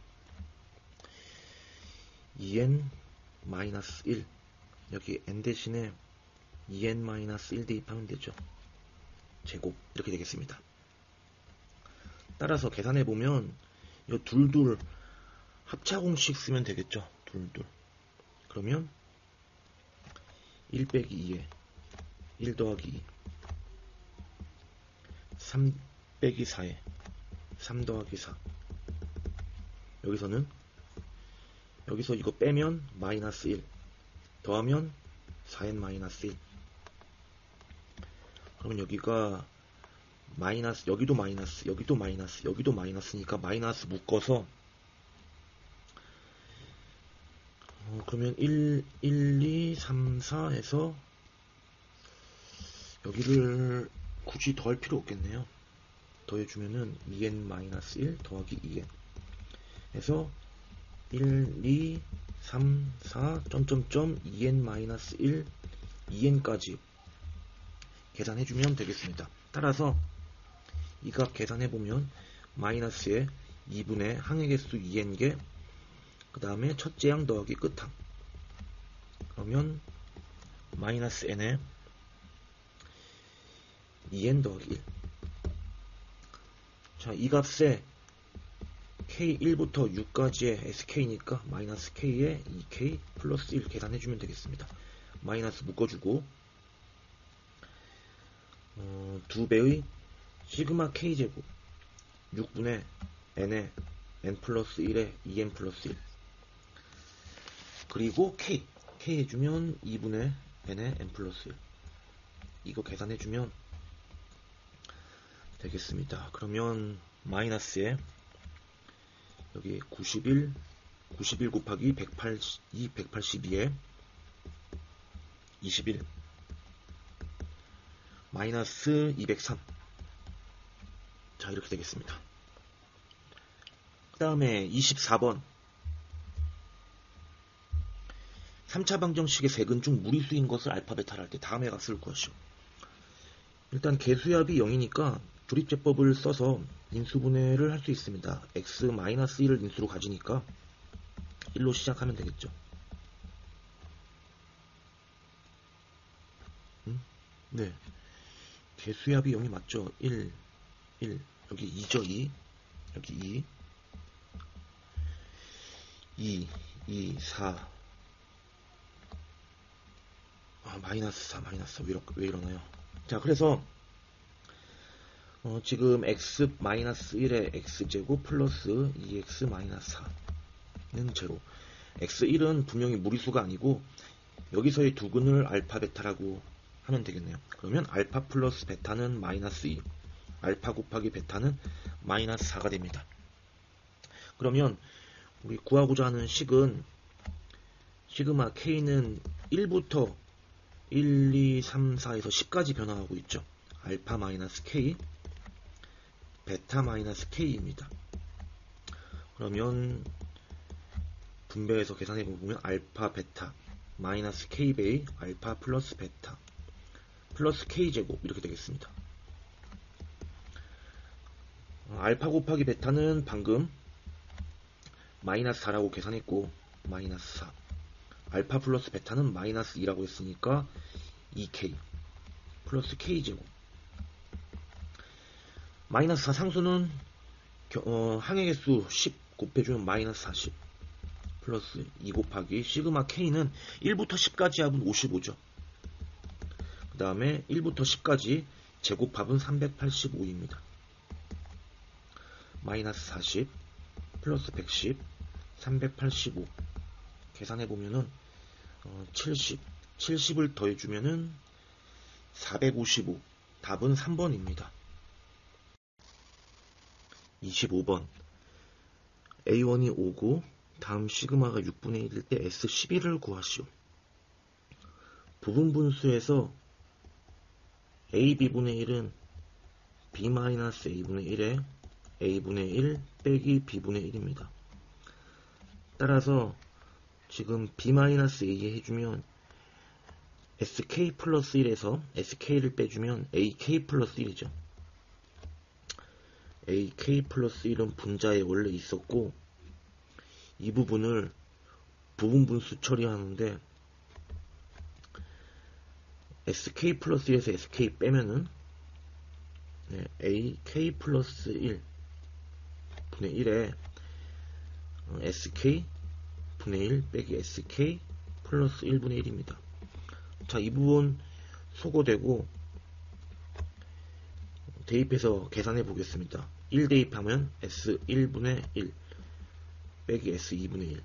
2n 마이너스 1 여기 n 대신에 2n 마이너스 1 대입하면 되죠. 제곱 이렇게 되겠습니다. 따라서 계산해보면 이 둘둘 합차 공식 쓰면 되겠죠. 둘둘. 그러면 1 빼기 2에 1 더하기 2, 3 빼기 4에 3 더하기 4. 여기서 이거 빼면 마이너스 1, 더하면 4n 마이너스 1. 그러면 여기가 마이너스, 여기도 마이너스, 여기도 마이너스, 여기도 마이너스니까 마이너스 묶어서 그러면 1, 2, 3, 4 해서 여기를 굳이 더할 필요 없겠네요. 더해주면은 2n-1 더하기 2n 해서 1, 2, 3, 4, 점점점 2n-1, 2n까지 계산해주면 되겠습니다. 따라서 이 값 계산해보면 마이너스에 2분의 항해개수 2n개, 그 다음에 첫째 항 더하기 끝항, 그러면 마이너스 n에 2n 더하기 1. 자, 이 값에 k1부터 6까지의 sk니까 마이너스 k에 2k 플러스 1 계산해주면 되겠습니다. 마이너스 묶어주고 2배의 시그마 k제곱 6분의 n에 n 플러스 1에 2n 플러스 1, 그리고 k 해주면 2분의 n에 n 플러스 1. 이거 계산해주면 되겠습니다. 그러면 마이너스에 여기 91 곱하기 182에 21 마이너스 203. 자, 이렇게 되겠습니다. 그 다음에 24번 3차 방정식의 색은 중 무리수인 것을 알파 베타를 할 때 다음에 값을 구하시오. 일단 개수합이 0이니까 조립제법을 써서 인수분해를 할 수 있습니다. x-1을 인수로 가지니까 1로 시작하면 되겠죠. 네, 개수합이 0이 맞죠. 1, 1, 여기 2죠. 2, 여기 2, 2, 4, 마이너스 4, 왜 이러나요? 자, 그래서 지금 x-1에 x제곱 플러스 2x-4는 제로. x1은 분명히 무리수가 아니고 여기서의 두근을 알파 베타라고 하면 되겠네요. 그러면 알파 플러스 베타는 마이너스 2, 알파 곱하기 베타는 마이너스 4가 됩니다. 그러면 우리 구하고자 하는 식은 시그마 k는 1부터 1, 2, 3, 4에서 10까지 변화하고 있죠. 알파 마이너스 k, 베타 마이너스 k입니다. 그러면 분배해서 계산해보면 알파 베타 마이너스 k베이 알파 플러스 베타 플러스 k제곱 이렇게 되겠습니다. 알파 곱하기 베타는 방금 마이너스 4라고 계산했고 마이너스 4, 알파 플러스 베타는 마이너스 2라고 했으니까 2k 플러스 k제곱. 마이너스 4 상수는 항해개수 10 곱해주면 마이너스 40 플러스 2 곱하기 시그마 k는 1부터 10까지 합은 55죠. 그 다음에 1부터 10까지 제곱합은 385입니다. 마이너스 40 플러스 110 385 계산해보면은 70을 더해주면은 455. 답은 3번입니다. 25번 A1이 5고 다음 시그마가 6분의 1일 때 S11을 구하시오. 부분분수에서 AB분의 1은 B-A분의 1에 A분의 1 빼기 B분의 1입니다. 따라서 지금 B-A에 해주면 SK 플러스 1에서 SK를 빼주면 AK 플러스 1이죠. AK 플러스 1은 분자에 원래 있었고 이 부분을 부분분수 처리하는데 SK 플러스 1에서 SK 빼면은 AK 플러스 1 분의 1에 sk 분의 1 빼기 sk 플러스 1분의 1입니다. 자, 이 부분 소거되고 대입해서 계산해 보겠습니다. 1 대입하면 s 1분의 1 빼기 s 2분의 1,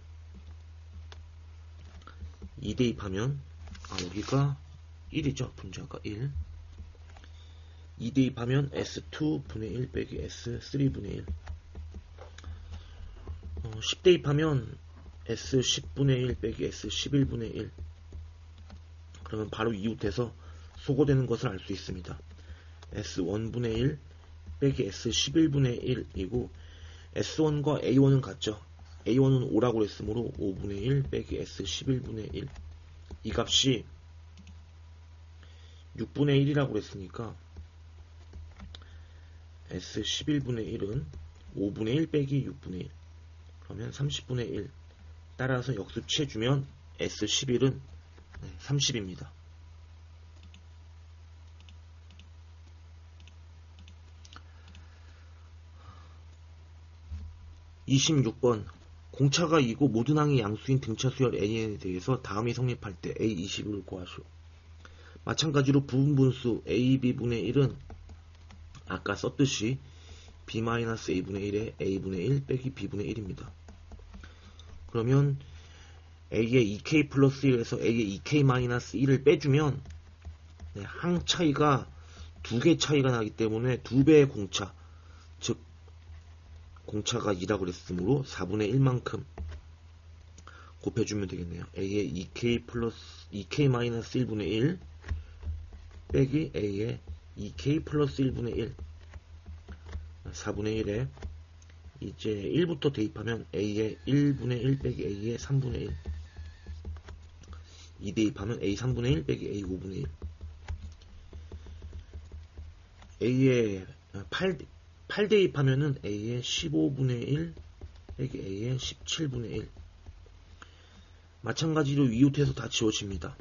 2 대입하면 여기가 1이죠. 분자가 1. 2 대입하면 s2분의 1 빼기 s3분의 1, 10 대입하면 s10분의 1 빼기 s11분의 1. 그러면 바로 이웃해서 소거되는 것을 알 수 있습니다. s1분의 1 빼기 s11분의 1이고, s1과 a1은 같죠. a1은 5라고 했으므로 5분의 1 빼기 s11분의 1. 이 값이 6분의 1이라고 했으니까 s11분의 1은 5분의 1 빼기 6분의 1. 그러면 30분의 1. 따라서 역수취해주면 s11은 30입니다. 26번 공차가 2고 모든 항이 양수인 등차 수열 A에 대해서 다음이 성립할 때 A20을 구하시오. 마찬가지로 부분분수 AB분의 1은 아까 썼듯이 B-A분의 1에 A분의 1 빼기 B분의 1입니다. 그러면 A의 2K 플러스 1에서 A의 2K 마이너스 1을 빼주면 항 차이가 2개 차이가 나기 때문에 2배의 공차, 즉 공차가 2라고 그랬으므로 4분의 1만큼 곱해주면 되겠네요. A의 2K 플러스 2K 마이너스 1분의 1 빼기 A의 2K 플러스 1분의 1, 4분의 1에 이제 1부터 대입하면 A의 1분의 1 빼기 A의 3분의 1, 2 대입하면 A 3분의 1 빼기 A 5분의 1, A의 8 대입하면은 A의 15분의 1 빼기 A의 17분의 1. 마찬가지로 이웃해서 다 지워집니다.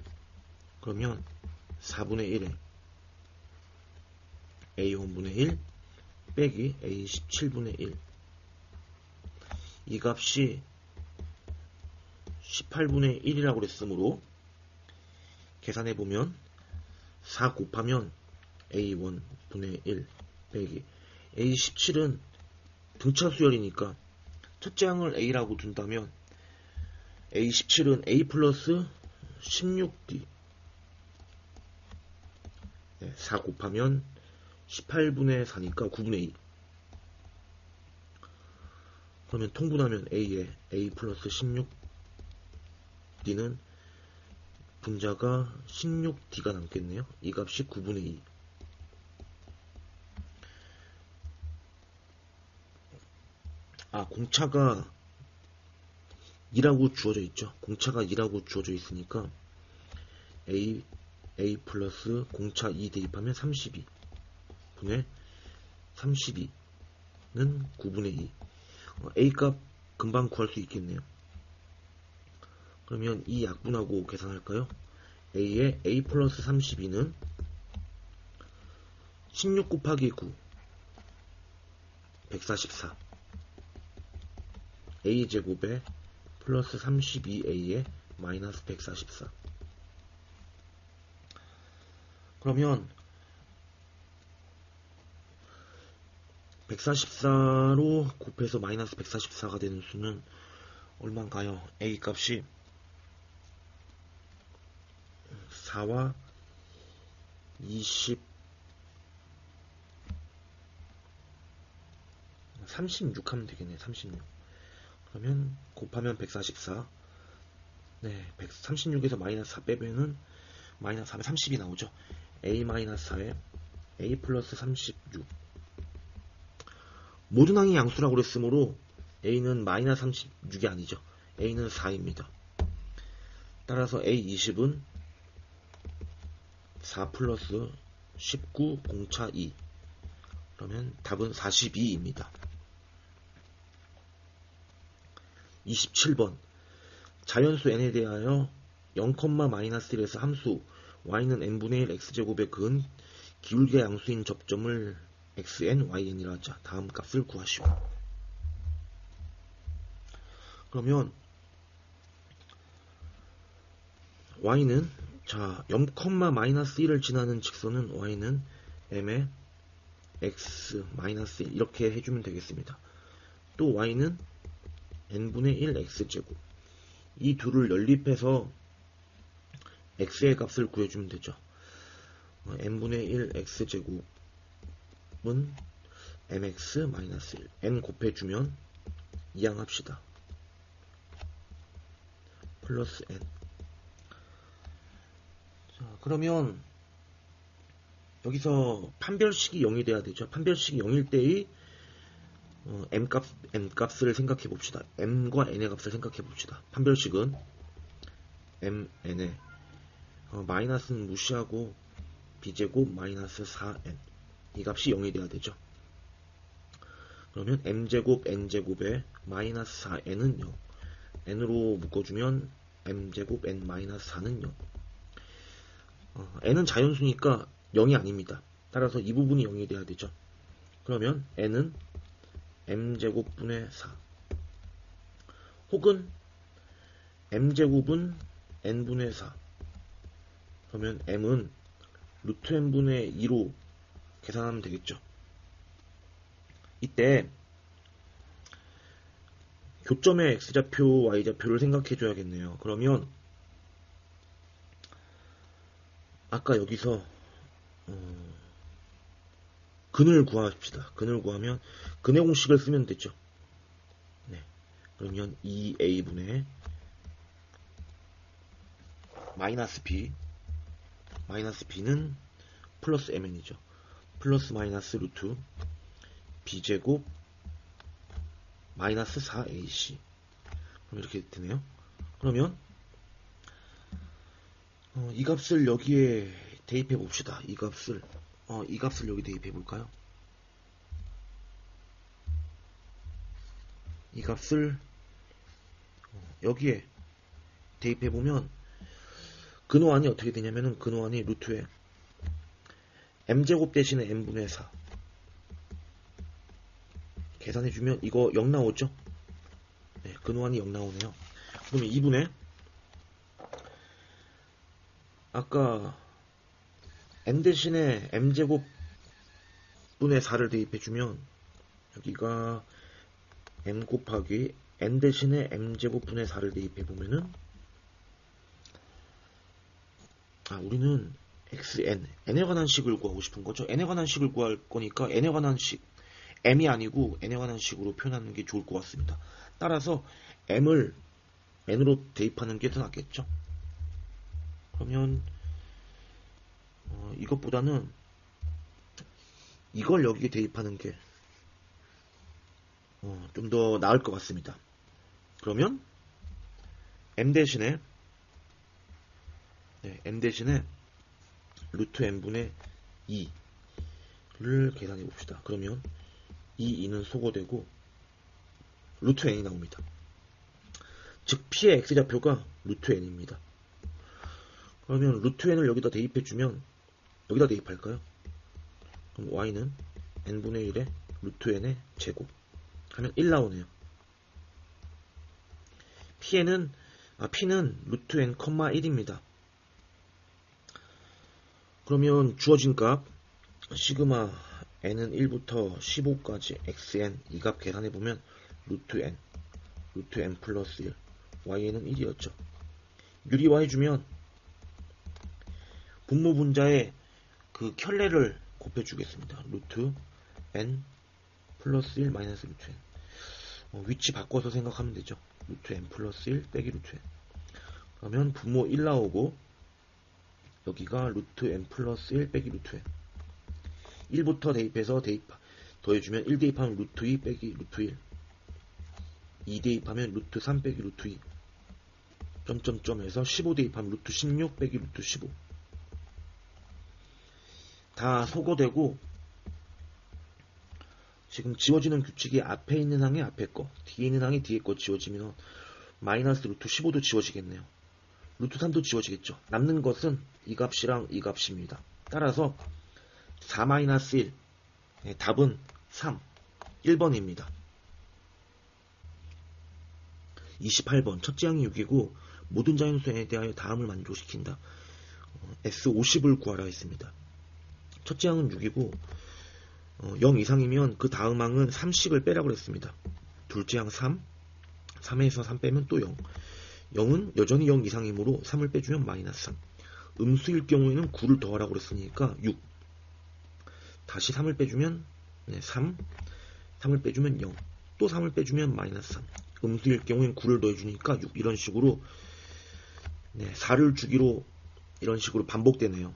그러면 4분의 1에 A 5분의 1 빼기 A 17분의 1. 이 값이 18분의 1이라고 그랬으므로 계산해보면 4 곱하면 A1분의 1 빼기 A17은 등차 수열이니까 첫째 항을 A라고 둔다면 A17은 A 플러스 16D, 4 곱하면 18분의 4니까 9분의 2. 그러면 통분하면 A에 A 플러스 16D는 분자가 16D가 남겠네요. 이 값이 9분의 2. 공차가 2라고 주어져 있죠. 공차가 2라고 주어져 있으니까 A 플러스 공차 2 대입하면 32 분의 32는 9분의 2. A 값 금방 구할 수 있겠네요. 그러면 이 약분하고 계산할까요? A의 A 플러스 32는 16 곱하기 9 144, A제곱에 플러스 32A에 마이너스 144. 그러면 144로 곱해서 마이너스 144가 되는 수는 얼마인가요? A 값이 4와 36 하면 되겠네. 36. 그러면 곱하면 144. 136에서 마이너스 4 빼면은 마이너스 4면 30이 나오죠. A 마이너스 4에 A 플러스 36. 모든 항이 양수라고 그랬으므로 A는 마이너스 36이 아니죠. A는 4입니다. 따라서 A20은 4 플러스 19 공차 2. 그러면 답은 42입니다. 27번 자연수 n에 대하여 0,-1에서 함수 y는 n분의 1 x제곱에 그은 기울기 양수인 접점을 xn, yn이라 하자. 다음 값을 구하시오. 그러면 y는 자 0,-1을 지나는 직선은 y는 m의 x 마이너스 1 이렇게 해주면 되겠습니다. 또 y는 n분의 1 x제곱 이 둘을 연립해서 x의 값을 구해주면 되죠. n분의 1 x제곱은 mx 마이너스 1 n 곱해주면 이항합시다. 플러스 n. 자, 그러면 여기서 판별식이 0이 돼야 되죠. 판별식이 0일 때의 m값을 생각해 봅시다. m과 n의 값을 생각해 봅시다. 판별식은 m, n에 마이너스는 무시하고 b제곱 마이너스 4n 이 값이 0이 돼야 되죠. 그러면 m제곱 n제곱에 마이너스 4n은 0 n으로 묶어주면 m제곱 n 마이너스 4는 0 n은 자연수니까 0이 아닙니다. 따라서 이 부분이 0이 돼야 되죠. 그러면 n은 m제곱분의 4 혹은 m제곱은 n분의 4 그러면 m은 루트 n분의 2로 계산하면 되겠죠. 이때 교점의 x좌표, y좌표를 생각해 줘야겠네요. 그러면 아까 여기서 근을 구합시다. 근을 구하면 근의 공식을 쓰면 되죠. 네. 그러면 2a분의 마이너스 b 마이너스 b는 플러스 mn이죠. 플러스 마이너스 루트 b제곱 마이너스 4ac 그럼 이렇게 되네요. 그러면 이 값을 여기에 대입해 봅시다. 이 값을 여기 대입해 볼까요? 이 값을 여기에 대입해 보면 근호안이 어떻게 되냐면은 근호안이 루트에 m제곱 대신에 n분의 4 계산해주면 이거 0 나오죠? 네, 근호안이 0 나오네요. 그러면 2분의 아까 n 대신에 m제곱 분의 4를 대입해주면 여기가 m 곱하기 n 대신에 m제곱 분의 4를 대입해보면은 우리는 xn, n에 관한 식을 구하고 싶은 거죠. n에 관한 식을 구할 거니까 n에 관한 식 m이 아니고 n에 관한 식으로 표현하는 게 좋을 것 같습니다. 따라서 m을 n으로 대입하는 게 더 낫겠죠. 그러면 이것보다는 이걸 여기에 대입하는 게 좀 더 나을 것 같습니다. 그러면 m 대신에 루트 n분의 2를 계산해 봅시다. 그러면 이 2는 소거되고 루트 n이 나옵니다. 즉 p의 x좌표가 루트 n입니다. 그러면 루트 n을 여기다 대입해주면 여기다 대입할까요? 그럼 y는 n분의 1에 루트 n의 제곱 하면 1 나오네요. p는 루트 n, 1입니다. 그러면 주어진 값 시그마 n은 1부터 15까지 xn 이 값 계산해보면 루트 n 플러스 1 y는 1이었죠. 유리화 해주면 분모 분자의 그 켤레를 곱해주겠습니다. 루트 n 플러스 1 마이너스 루트 n 위치 바꿔서 생각하면 되죠. 루트 n 플러스 1 빼기 루트 n 그러면 분모 1 나오고 여기가 루트 n 플러스 1 빼기 루트 n 1부터 대입해서 더해주면 1 대입하면 루트 2 빼기 루트 1 2 대입하면 루트 3 빼기 루트 2 점점점에서 15 대입하면 루트 16 빼기 루트 15 다 소거되고 지금 지워지는 규칙이 앞에 있는 항이 앞에 거 뒤에 있는 항이 뒤에 거 지워지면 마이너스 루트 15도 지워지겠네요. 루트 3도 지워지겠죠. 남는 것은 이 값이랑 이 값입니다. 따라서 4-1 답은 3 1번입니다. 28번 첫째 항이 6이고 모든 자연수에 대하여 다음을 만족시킨다. S50을 구하라 했습니다. 첫째 항은 6이고 0 이상이면 그 다음 항은 3씩을 빼라고 했습니다. 둘째 항 3, 3에서 3 빼면 또 0. 0은 여전히 0 이상이므로 3을 빼주면 마이너스 3. 음수일 경우에는 9를 더하라고 했으니까 6. 다시 3을 빼주면 3, 3을 빼주면 0, 또 3을 빼주면 마이너스 3. 음수일 경우엔 9를 더해주니까 6. 이런 식으로 4를 주기로 이런 식으로 반복되네요.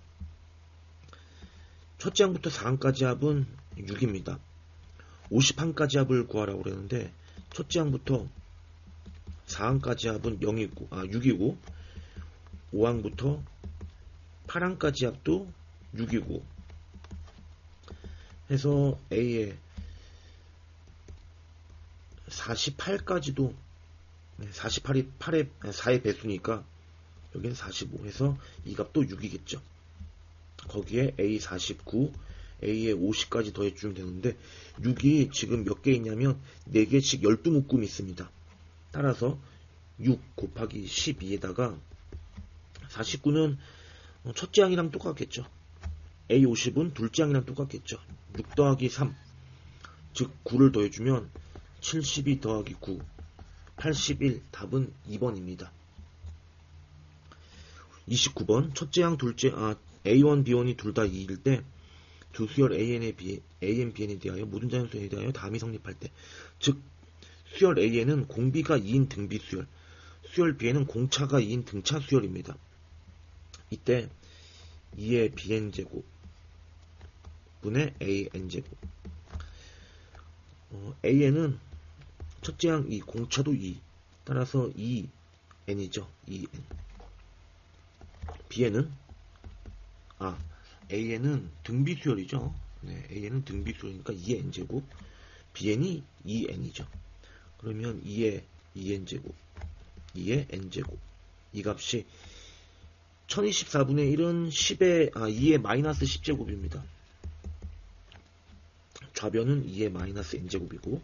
첫째 항부터 4항까지 합은 6입니다. 50항까지 합을 구하라고 그랬는데 첫째 항부터 4항까지 합은 6이고 5항부터 8항까지 합도 6이고 해서 A에 48까지도 48이 4의 배수니까 여기는 45 해서 이 값도 6이겠죠. 거기에 A 49, A에 50까지 더해주면 되는데 6이 지금 몇 개 있냐면 4개씩 12묶음이 있습니다. 따라서 6 곱하기 12에다가 49는 첫째 항이랑 똑같겠죠. A50은 둘째 항이랑 똑같겠죠. 6 더하기 3, 즉 9를 더해주면 72 더하기 9, 81. 답은 2번입니다. 29번 첫째 항 A1, B1이 둘 다 2일 때 두 수열 AN, BN에 대하여 모든 자연수에 대하여 다음이 성립할 때, 즉 수열 A에는 공비가 2인 등비 수열, 수열 B에는 공차가 2인 등차 수열입니다. 이때 2의 BN제곱 분의 AN제곱. A에는 첫째 항 2, 공차도 2, 따라서 2N이죠. 2N. B에는 A에는 등비수열이죠. A에는 등비수열이니까 2N제곱, Bn이 2N이죠. 그러면 2의 2N제곱, 2의 N제곱. 이 값이 1024분의 1은 2의 마이너스 10제곱입니다. 좌변은 2의 마이너스 N제곱이고,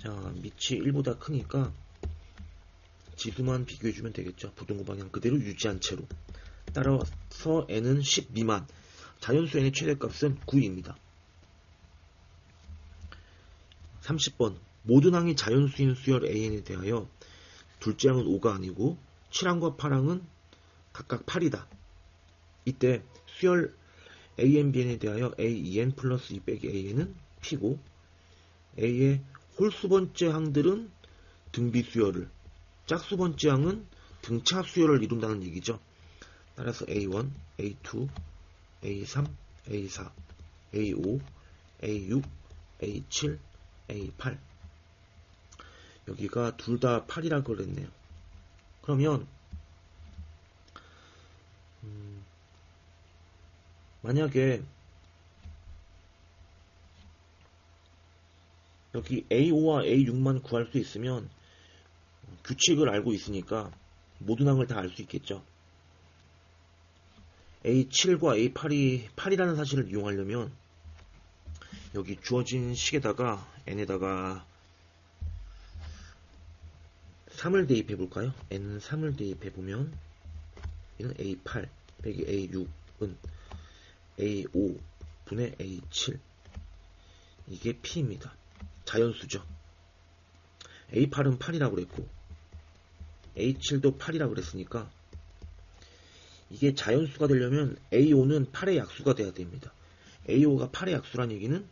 자, 밑이 1보다 크니까 지수만 비교해주면 되겠죠. 부등호 방향 그대로 유지한 채로. 따라서 n은 10 미만, 자연수 n의 최대값은 9입니다. 30번 모든 항이 자연수인 수열 AN에 대하여 둘째 항은 5가 아니고 7항과 8항은 각각 8이다. 이때 수열 AN, BN에 대하여 AEN 플러스 2 빼기 AN은 P고 A의 홀수번째 항들은 등비수열을, 짝수번째 항은 등차수열을 이룬다는 얘기죠. 따라서 A1, A2, A3, A4, A5, A6, A7, A8. 여기가 둘 다 8이라고 그랬네요. 그러면 만약에 여기 A5와 A6만 구할 수 있으면 규칙을 알고 있으니까 모든 항을 다 알 수 있겠죠. A7과 A8이 8이라는 사실을 이용하려면 여기 주어진 식에다가 n에다가 3을 대입해 볼까요? n은 3을 대입해 보면 이는 A8 빼기 A6은 A5 분의 A7, 이게 P입니다. 자연수죠. A8은 8이라고 그랬고 A7도 8이라고 그랬으니까 이게 자연수가 되려면 A5는 8의 약수가 돼야 됩니다. A5가 8의 약수란 얘기는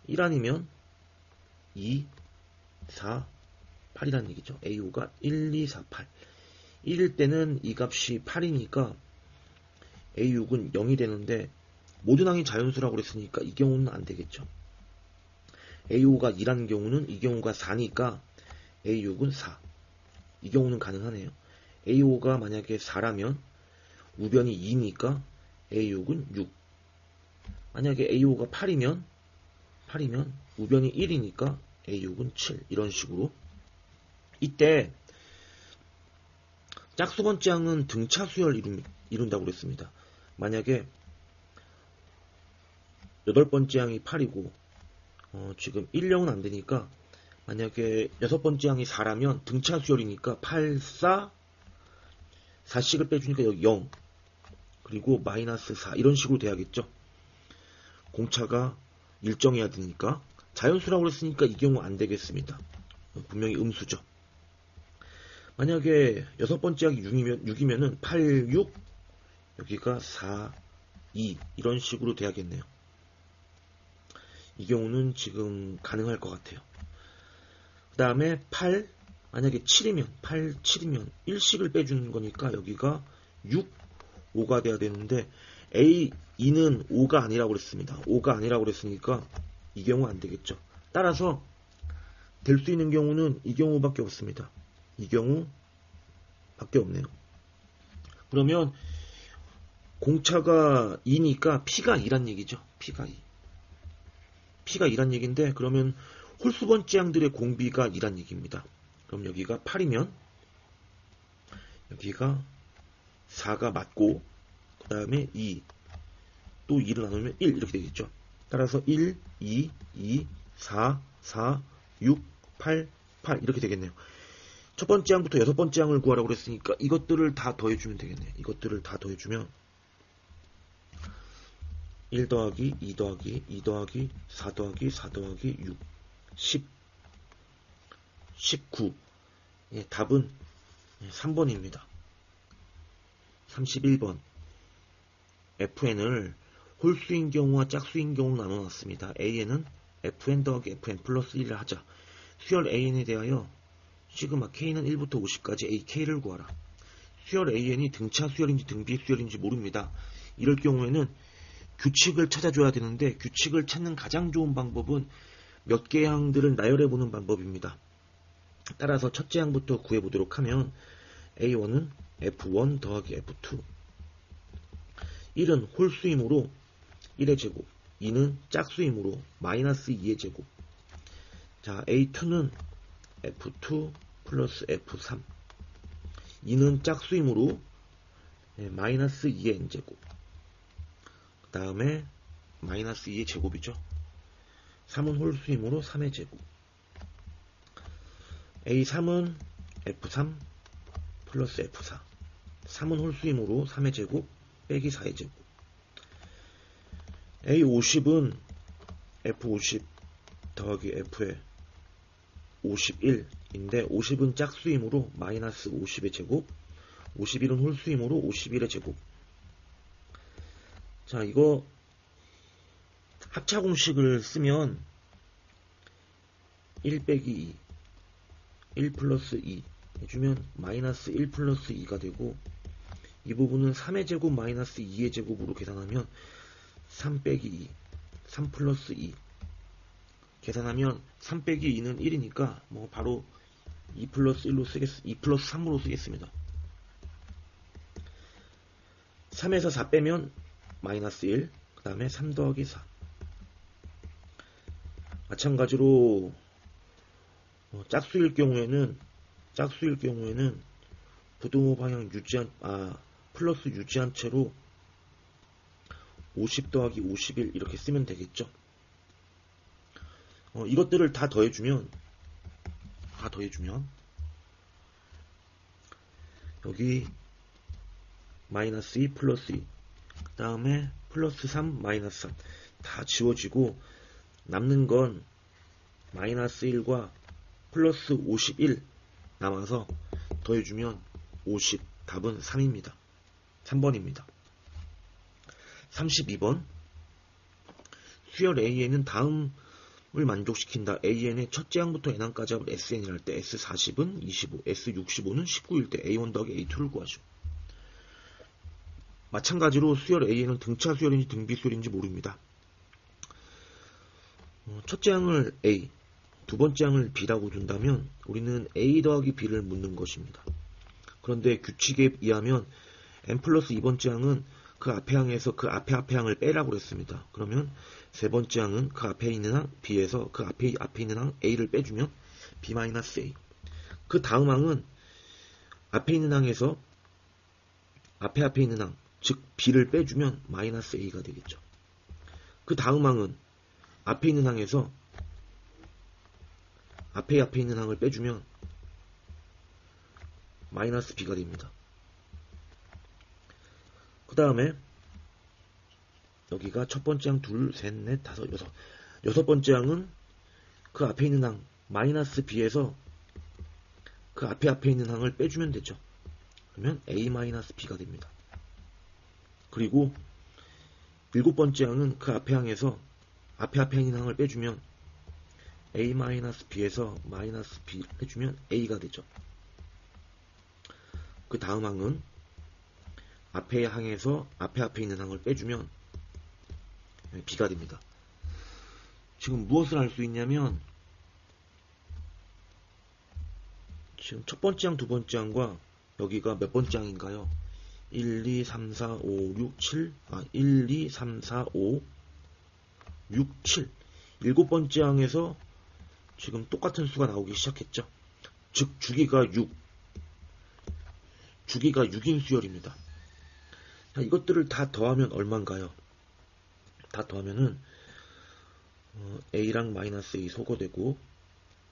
1 아니면 2, 4, 8이라는 얘기죠. A5가 1, 2, 4, 8. 1일 때는 이 값이 8이니까 A6은 0이 되는데 모든 항이 자연수라고 그랬으니까 이 경우는 안 되겠죠. A5가 2라는 경우는 이 경우가 4니까 A6은 4. 이 경우는 가능하네요. A5가 만약에 4라면 우변이 2니까 A6은 6. 만약에 A5가 8이면 우변이 1이니까 A6은 7. 이런 식으로. 이때 짝수번째 항은 등차 수열 이룬다고 그랬습니다. 만약에 8번째 항이 8이고 지금 1, 0은 안 되니까 만약에 여섯 번째 항이 4라면 등차 수열이니까 8, 4, 4씩을 빼주니까 여기 0, 그리고 마이너스 4 이런 식으로 돼야겠죠. 공차가 일정해야 되니까. 자연수라고 그랬으니까 이 경우 안 되겠습니다. 분명히 음수죠. 만약에 여섯 번째 항이 6이면은 8, 6, 여기가 4, 2 이런 식으로 돼야겠네요. 이 경우는 지금 가능할 것 같아요. 그 다음에 8, 만약에 7이면 8, 7이면 1씩을 빼주는 거니까 여기가 6, 5가 돼야 되는데 A, 2는 5가 아니라고 그랬습니다. 5가 아니라고 그랬으니까 이 경우 안 되겠죠. 따라서 될 수 있는 경우는 이 경우밖에 없습니다. 이 경우밖에 없네요. 그러면 공차가 2니까 P가 2란 얘기죠. P가 2. P가 2란 얘기인데 그러면 홀수 번째 항들의 공비가 2란 얘기입니다. 그럼 여기가 8이면 여기가 4가 맞고 그 다음에 2, 또 2를 나누면 1 이렇게 되겠죠. 따라서 1, 2, 2, 4, 4, 6, 8, 8 이렇게 되겠네요. 첫 번째 항부터 여섯 번째 항을 구하라고 그랬으니까 이것들을 다 더해주면 되겠네요. 이것들을 다 더해주면 1 더하기 2 더하기 2 더하기 4 더하기 4 더하기 6 10 19 예, 답은 3번입니다. 31번 FN을 홀수인 경우와 짝수인 경우로 나눠놨습니다. AN은 FN 더하기 FN 플러스 1을 하자. 수열 AN에 대하여 시그마 K는 1부터 50까지 AK를 구하라. 수열 AN이 등차 수열인지 등비 수열인지 모릅니다. 이럴 경우에는 규칙을 찾아줘야 되는데 규칙을 찾는 가장 좋은 방법은 몇 개의 항들을 나열해보는 방법입니다. 따라서 첫째 항부터 구해보도록 하면 A1은 F1 더하기 F2 1은 홀수이므로 1의 제곱 2는 짝수이므로 마이너스 2의 제곱 자 A2는 F2 플러스 F3 2는 짝수이므로 마이너스 2의 n제곱 그 다음에 마이너스 2의 제곱이죠. 3은 홀수이므로 3의 제곱 A3은 F3 플러스 F4 3은 홀수이므로 3의 제곱 빼기 4의 제곱 A50은 F50 더하기 F의 51인데 50은 짝수이므로 마이너스 50의 제곱 51은 홀수이므로 51의 제곱 자 이거 합차 공식을 쓰면 1 빼기 2 1 플러스 2 해주면 마이너스 1 플러스 2가 되고 이 부분은 3의 제곱 마이너스 2의 제곱으로 계산하면 3 빼기 2 3 플러스 2 계산하면 3 빼기 2는 1이니까 뭐 바로 2 플러스 1로 2 플러스 3으로 쓰겠습니다. 3에서 4 빼면 마이너스 1 그 다음에 3 더하기 4 마찬가지로 짝수일 경우에는 부등호 방향 플러스 유지한 채로 50 더하기 51 이렇게 쓰면 되겠죠. 이것들을 다 더해주면 여기 마이너스 2 플러스 2 그 다음에 플러스 3 마이너스 3 다 지워지고 남는 건 마이너스 1과 플러스 51 남아서 더해주면 50 답은 3입니다. 3번입니다. 32번 수열 AN은 다음을 만족시킨다. AN의 첫째 항부터 n항까지 합을 SN이라 할 때 S40은 25, S65는 19일 때 A1 더하기 A2를 구하죠. 마찬가지로 수열 AN은 등차 수열인지 등비 수열인지 모릅니다. 첫째 항을 A, 두 번째 항을 B라고 둔다면 우리는 A 더하기 B를 묻는 것입니다. 그런데 규칙에 의하면 n 플러스 2번째 항은 그 앞에 항에서 그 앞에 항을 빼라고 했습니다. 그러면 세 번째 항은 그 앞에 있는 항 B에서 그 앞에 있는 항 A를 빼주면 B-A. 그 다음 항은 앞에 있는 항에서 앞에 있는 항, 즉 B를 빼주면 마이너스 A가 되겠죠. 그 다음 항은 앞에 있는 항에서 앞에 있는 항을 빼주면 마이너스 b가 됩니다. 그 다음에 여기가 첫 번째 항 둘, 셋, 넷, 다섯, 여섯. 여섯 번째 항은 그 앞에 있는 항 마이너스 b에서 그 앞에 있는 항을 빼주면 되죠. 그러면 a-b가 됩니다. 그리고 일곱 번째 항은 그 앞에 항에서 앞에 있는 항을 빼주면 a-b에서 마이너스 b 해주면 a가 되죠. 그 다음 항은 앞에 항에서 앞에 있는 항을 빼주면 b가 됩니다. 지금 무엇을 할 수 있냐면 지금 첫 번째 항, 두 번째 항과 여기가 몇 번째 항인가요? 1, 2, 3, 4, 5, 6, 7 1, 2, 3, 4, 5, 6, 7 일곱 번째 항에서 지금 똑같은 수가 나오기 시작했죠. 즉 주기가 6 주기가 6인 수열입니다. 자, 이것들을 다 더하면 얼마인가요? 다 더하면은 a랑 마이너스 a 소거되고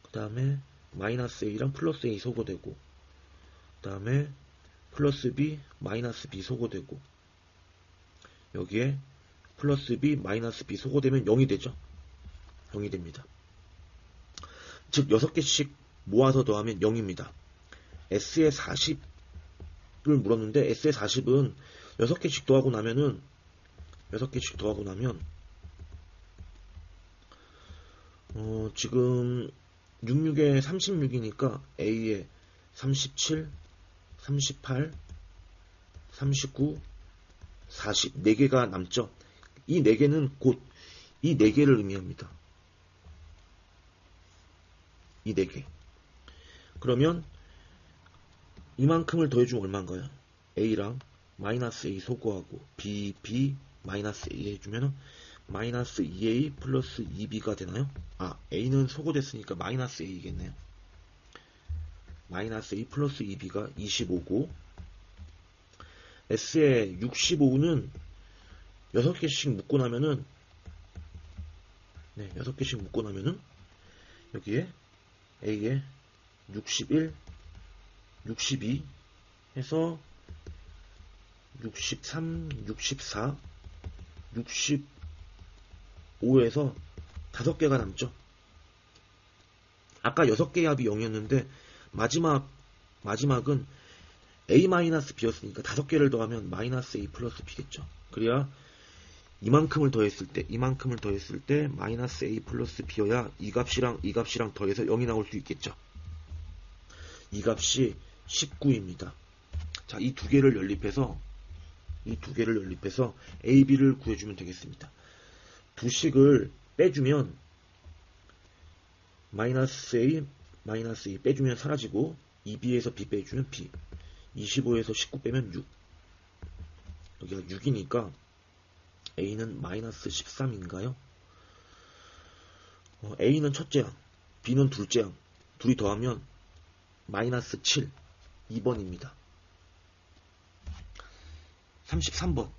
그 다음에 마이너스 a랑 플러스 a 소거되고 그 다음에 플러스 b 마이너스 b 소거되고 여기에 플러스 b 마이너스 b 소거되면 0이 되죠. 0이 됩니다. 즉 6개씩 모아서 더하면 0입니다. s의 40을 물었는데 s의 40은 6개씩 더하고 나면 지금 66에 36이니까 a에 37, 38, 39, 40 4개가 남죠. 이 4개는 곧 이 4개를 의미합니다. 이 4개. 그러면 이만큼을 더해주면 얼마인가요? a랑 마이너스 a 소거하고 b 마이너스 a 해주면 마이너스 2a 플러스 2b가 되나요? a는 소거됐으니까 마이너스 a겠네요. 마이너스 a 플러스 2b가 25고 s의 65는 6개씩 묶고 나면은 6개씩 묶고 나면은 여기에 a에 61, 62 해서 63, 64, 65에서 5개가 남죠. 아까 6개의 합이 0이었는데 마지막은 a-b였으니까 5개를 더하면 마이너스 a 플러스 b겠죠. 그래야 이만큼을 더했을 때 마이너스 a 플러스 b여야 이 값이랑 더해서 0이 나올 수 있겠죠. 이 값이 19입니다. 자, 이 두 개를 연립해서 a, b를 구해주면 되겠습니다. 두 식을 빼주면 마이너스 a 빼주면 사라지고 2b에서 b 빼주면 b 25에서 19 빼면 6 여기가 6이니까 a는 마이너스 13인가요? a는 첫째 항 b는 둘째 항 둘이 더하면 마이너스 7 2번입니다. 33번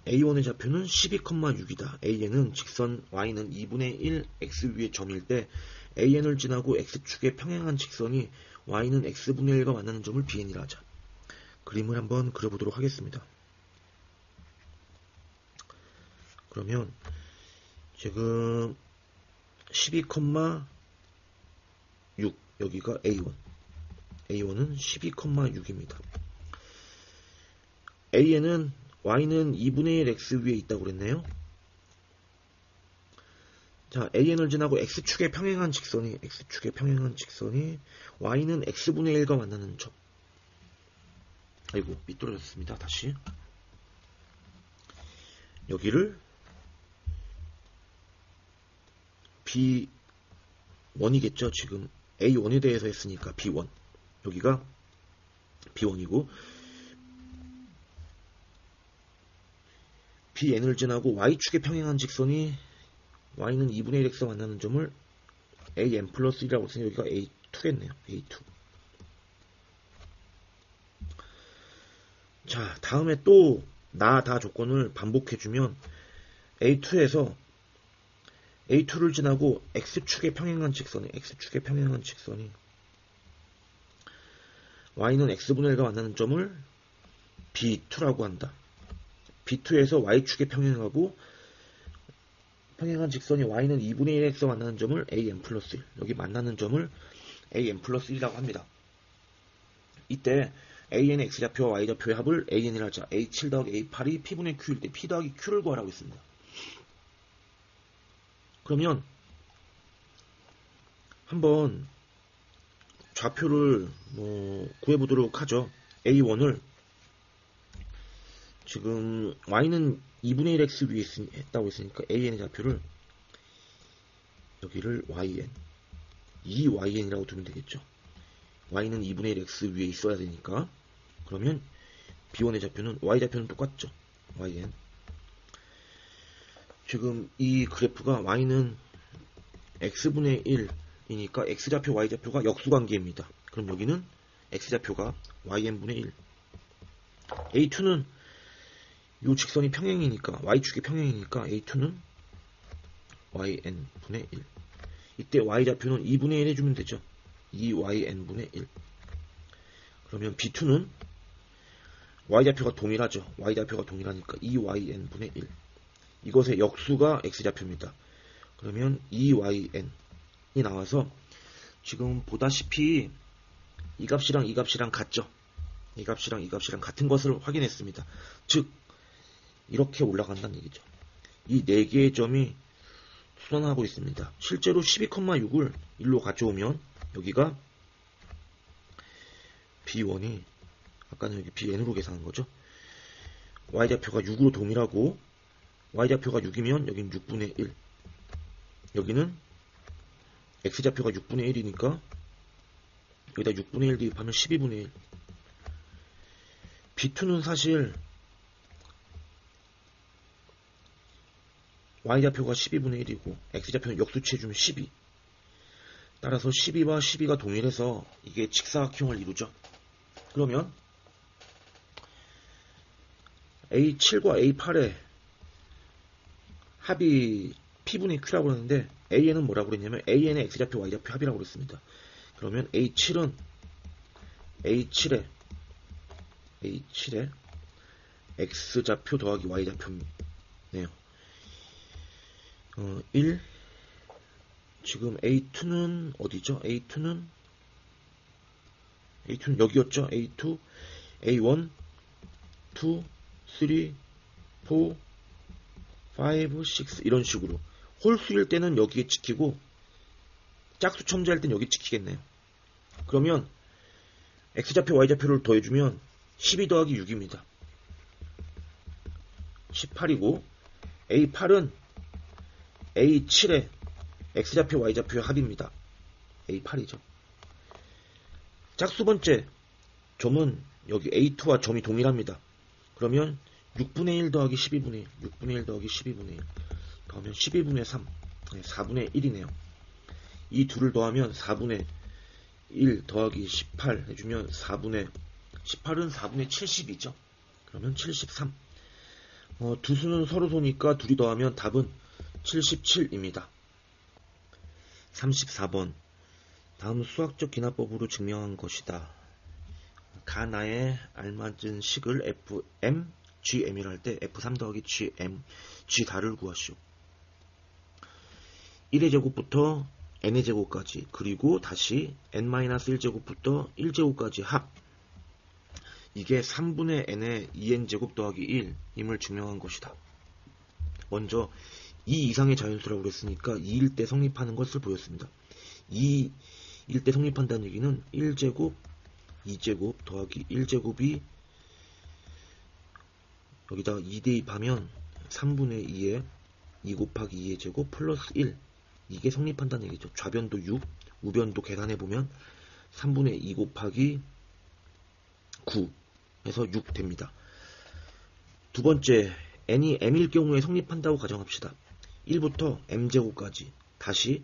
A1의 좌표는 12,6이다. AN은 직선 Y는 2분의 1 X 위의 점일 때 AN을 지나고 X축에 평행한 직선이 Y는 X분의 1과 만나는 점을 BN이라 하자. 그림을 한번 그려보도록 하겠습니다. 그러면 지금 12,6 여기가 A1 A1은 12,6입니다. AN은 Y는 2분의 1 X 위에 있다고 그랬네요. 자, AN을 지나고 X축에 평행한 직선이 Y는 X분의 1과 만나는 점. 아이고, 삐뚤어졌습니다. 다시. 여기를 B1이겠죠. 지금 A1에 대해서 했으니까 B1. 여기가 B1이고 BN을 지나고 Y축에 평행한 직선이 Y는 2분의 1 X와 만나는 점을 AN 플러스 1이라고 했으니 여기가 A2겠네요. A2. 자, 다음에 또 나 다 조건을 반복해주면 A2에서 A2를 지나고 X축의 평행한 직선이 Y는 X분의 1과 만나는 점을 B2라고 한다. B2에서 Y축에 평행한 직선이 Y는 2분의 1X와 만나는 점을 AN 플러스 1, 여기 만나는 점을 AN 플러스 1이라고 합니다. 이때 AN의 X좌표와 Y좌표의 합을 AN이라 하자. A7 더하기 A8이 P분의 Q일 때 P 더하기 Q를 구하라고 했습니다. 그러면 한번 좌표를 구해보도록 하죠. A1을 지금 Y는 2분의 1X 위에 했다고 했으니까 AN의 좌표를 여기를 YN, 2YN이라고 두면 되겠죠. Y는 2분의 1X 위에 있어야 되니까. 그러면 B1의 좌표는, Y좌표는 똑같죠. YN. 지금 이 그래프가 Y는 X분의 1이니까 X좌표, Y좌표가 역수관계입니다. 그럼 여기는 X좌표가 YN분의 1. A2는 이 직선이 평행이니까, Y축이 평행이니까 A2는 YN분의 1. 이때 Y좌표는 2분의 1 해주면 되죠. 2YN분의 1. 그러면 B2는 Y좌표가 동일하죠. Y좌표가 동일하니까 2YN분의 1. 이것의 역수가 X좌표입니다. 그러면 2YN이 나와서 지금 보다시피 이 값이랑 이 값이랑 같죠. 이 값이랑 이 값이랑 같은 것을 확인했습니다. 즉 이렇게 올라간다는 얘기죠. 이 4개의 점이 순환하고 있습니다. 실제로 12,6을 1로 가져오면 여기가 B1이 아까는 여기 BN으로 계산한 거죠. Y좌표가 6으로 동일하고 Y좌표가 6이면 여기는 6분의 1. 여기는 X좌표가 6분의 1이니까 여기다 6분의 1 대입하면 12분의 1. B2는 사실 Y좌표가 12분의 1이고 X좌표는 역수치해주면 12. 따라서 12와 12가 동일해서 이게 직사각형을 이루죠. 그러면 A7과 A8의 합이 P분의 Q라고 그러는데 AN은 뭐라고 그랬냐면 AN의 X좌표, Y좌표 합이라고 그랬습니다. 그러면 A7은 A7의 X좌표 더하기 Y좌표네요. 1. 지금 A2는 어디죠? A2는 여기였죠? A2, A1, 2, 3, 4, 5, 6 이런 식으로 홀수일 때는 여기에 찍히고 짝수 첨자일 때는 여기 찍히겠네요. 그러면 X좌표, Y좌표를 더해주면 12 더하기 6입니다. 18이고 A8은 A7의 X좌표, Y좌표의 합입니다. A8이죠. 짝수 번째 점은 여기 A2와 점이 동일합니다. 그러면 6분의 1 더하기 12분의 1, 6분의 1 더하기 12분의 1 더하면 12분의 3, 4분의 1이네요. 이 둘을 더하면 4분의 1 더하기 18 해주면 18은 4분의 70이죠. 그러면 73. 두 수는 서로 소니까 둘이 더하면 답은 77입니다. 34번. 다음 수학적 기납법으로 증명한 것이다. 가나에 알맞은 식을 FM, GM이라 할 때 F3 더하기 GM, G4를 구하시오. 1의 제곱부터 n의 제곱까지, 그리고 다시 n-1제곱부터 1제곱까지 합. 이게 3분의 n의 2n 제곱 더하기 1임을 증명한 것이다. 먼저 2 이상의 자연수라고 그랬으니까 2일 때 성립하는 것을 보였습니다. 2일 때 성립한다는 얘기는 1제곱, 2제곱 더하기 1제곱이 여기다 2 대입하면 3분의 2에 2 곱하기 2의 제곱 플러스 1. 이게 성립한다는 얘기죠. 좌변도 6, 우변도 계산해보면 3분의 2 곱하기 9 해서 6 됩니다. 두 번째, n이 m일 경우에 성립한다고 가정합시다. 1부터 m제곱까지, 다시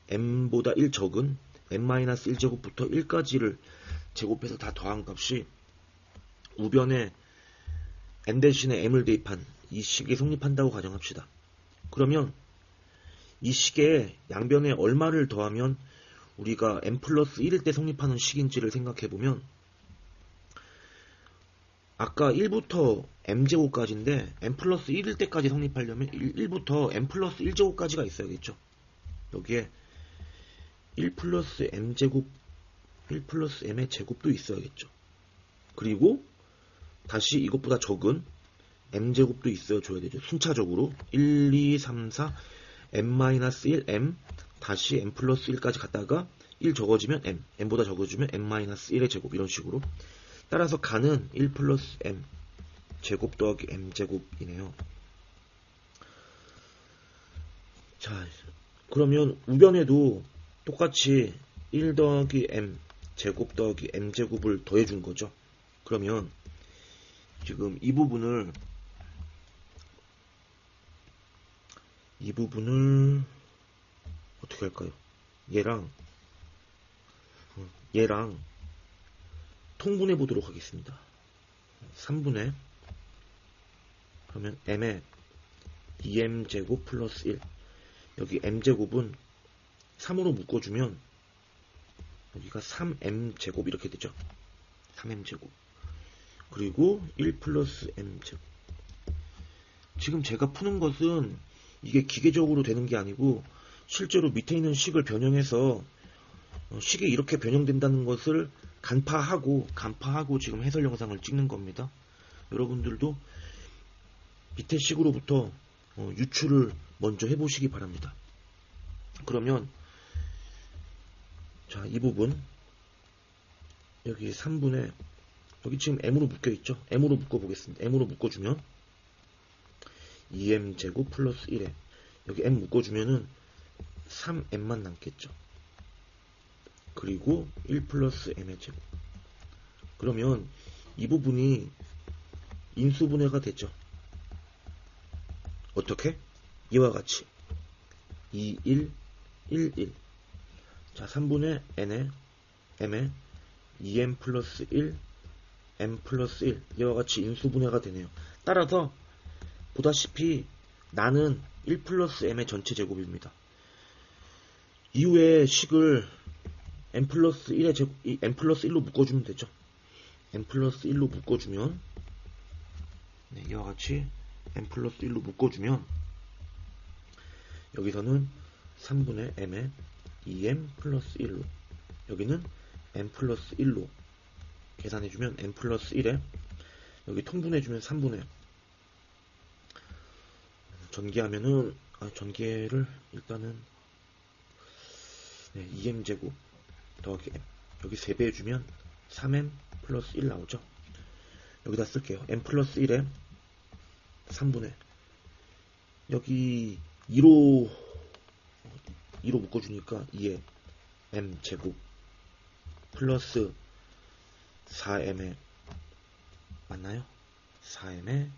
m보다 1 적은 n-1제곱부터 1까지를 제곱해서 다 더한 값이 우변에 n 대신에 m을 대입한 이 식이 성립한다고 가정합시다. 그러면 이 식의 양변에 얼마를 더하면 우리가 n 플러스 1일 때 성립하는 식인지를 생각해보면, 아까 1부터 m제곱까지인데 n 플러스 1일 때까지 성립하려면 1부터 n 플러스 1제곱까지가 있어야겠죠. 여기에 1 플러스 m제곱, 1 플러스 m의 제곱도 있어야겠죠. 그리고 다시 이것보다 적은 m제곱도 있어줘야 되죠. 순차적으로 1, 2, 3, 4, m-1, m, 다시 m 플러스 1까지 갔다가 1 적어지면 m, m보다 적어지면 m-1의 제곱, 이런 식으로. 따라서 가는 1 플러스 m 제곱 더하기 m 제곱이네요. 자, 그러면 우변에도 똑같이 1 더하기 m 제곱 더하기 m 제곱을 더해준 거죠. 그러면 지금 이 부분을 어떻게 할까요? 얘랑 통분해 보도록 하겠습니다. 3분의, 그러면 m에 2m제곱 플러스 1, 여기 m제곱은 3으로 묶어주면 여기가 3m제곱 이렇게 되죠. 3m제곱. 그리고 1 플러스 m제곱. 지금 제가 푸는 것은 이게 기계적으로 되는 게 아니고 실제로 밑에 있는 식을 변형해서 식이 이렇게 변형된다는 것을 간파하고 지금 해설 영상을 찍는 겁니다. 여러분들도 밑에 식으로부터 유출을 먼저 해보시기 바랍니다. 그러면 자, 이 부분 여기 3분의, 여기 지금 m으로 묶여있죠. m으로 묶어보겠습니다. m으로 묶어주면 2m제곱 플러스 1에 여기 m 묶어주면은 3m만 남겠죠. 그리고 1 플러스 m의 제곱. 그러면 이 부분이 인수분해가 되죠. 어떻게? 이와 같이 2, 1, 1, 1. 자, 3분의 n에 m에 2m 플러스 1, m 플러스 1. 이와 같이 인수분해가 되네요. 따라서 보다시피 나는 1 플러스 m의 전체 제곱입니다. 이후에 식을 n 플러스 1의 제곱, n 플러스 1로 묶어주면 되죠. n 플러스 1로 묶어주면, 네, 이와 같이 n 플러스 1로 묶어주면 여기서는 3분의 m에 2m 플러스 1로, 여기는 n 플러스 1로 계산해주면 n 플러스 1에 여기 통분해주면 3분의, 전개하면은, 전개를 일단은, 네, 2m제곱 더하기 m, 여기 3배 해주면 3m 플러스 1 나오죠. 여기다 쓸게요. m 플러스 1에 3분의, 여기 2로 묶어주니까 2에 m제곱 플러스 4m에, 맞나요? 4m에,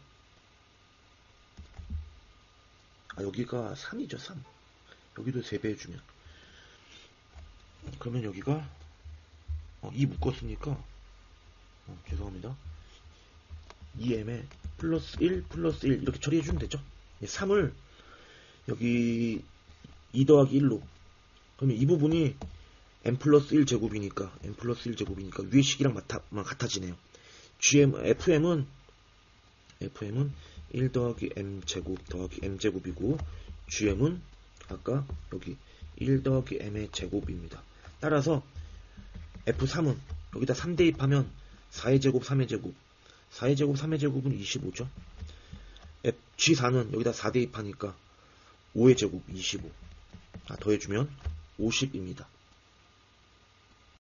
여기가 3이죠. 3. 여기도 3배 해주면, 그러면 여기가 2 묶었으니까, 죄송합니다. 2m에 플러스 1 플러스 1 이렇게 처리해주면 되죠. 3을 여기 2 더하기 1로, 그러면 이 부분이 m 플러스 1 제곱이니까, m 플러스 1 제곱이니까 위의 식이랑 같아지네요. fm은 1 더하기 m 제곱 더하기 m 제곱이고, gm은 아까 여기 1 더하기 m의 제곱입니다. 따라서 f3은 여기다 3 대입하면 4의 제곱 3의 제곱, 4의 제곱 3의 제곱은 25죠. g4는 여기다 4 대입하니까 5의 제곱 25, 더해주면 50입니다.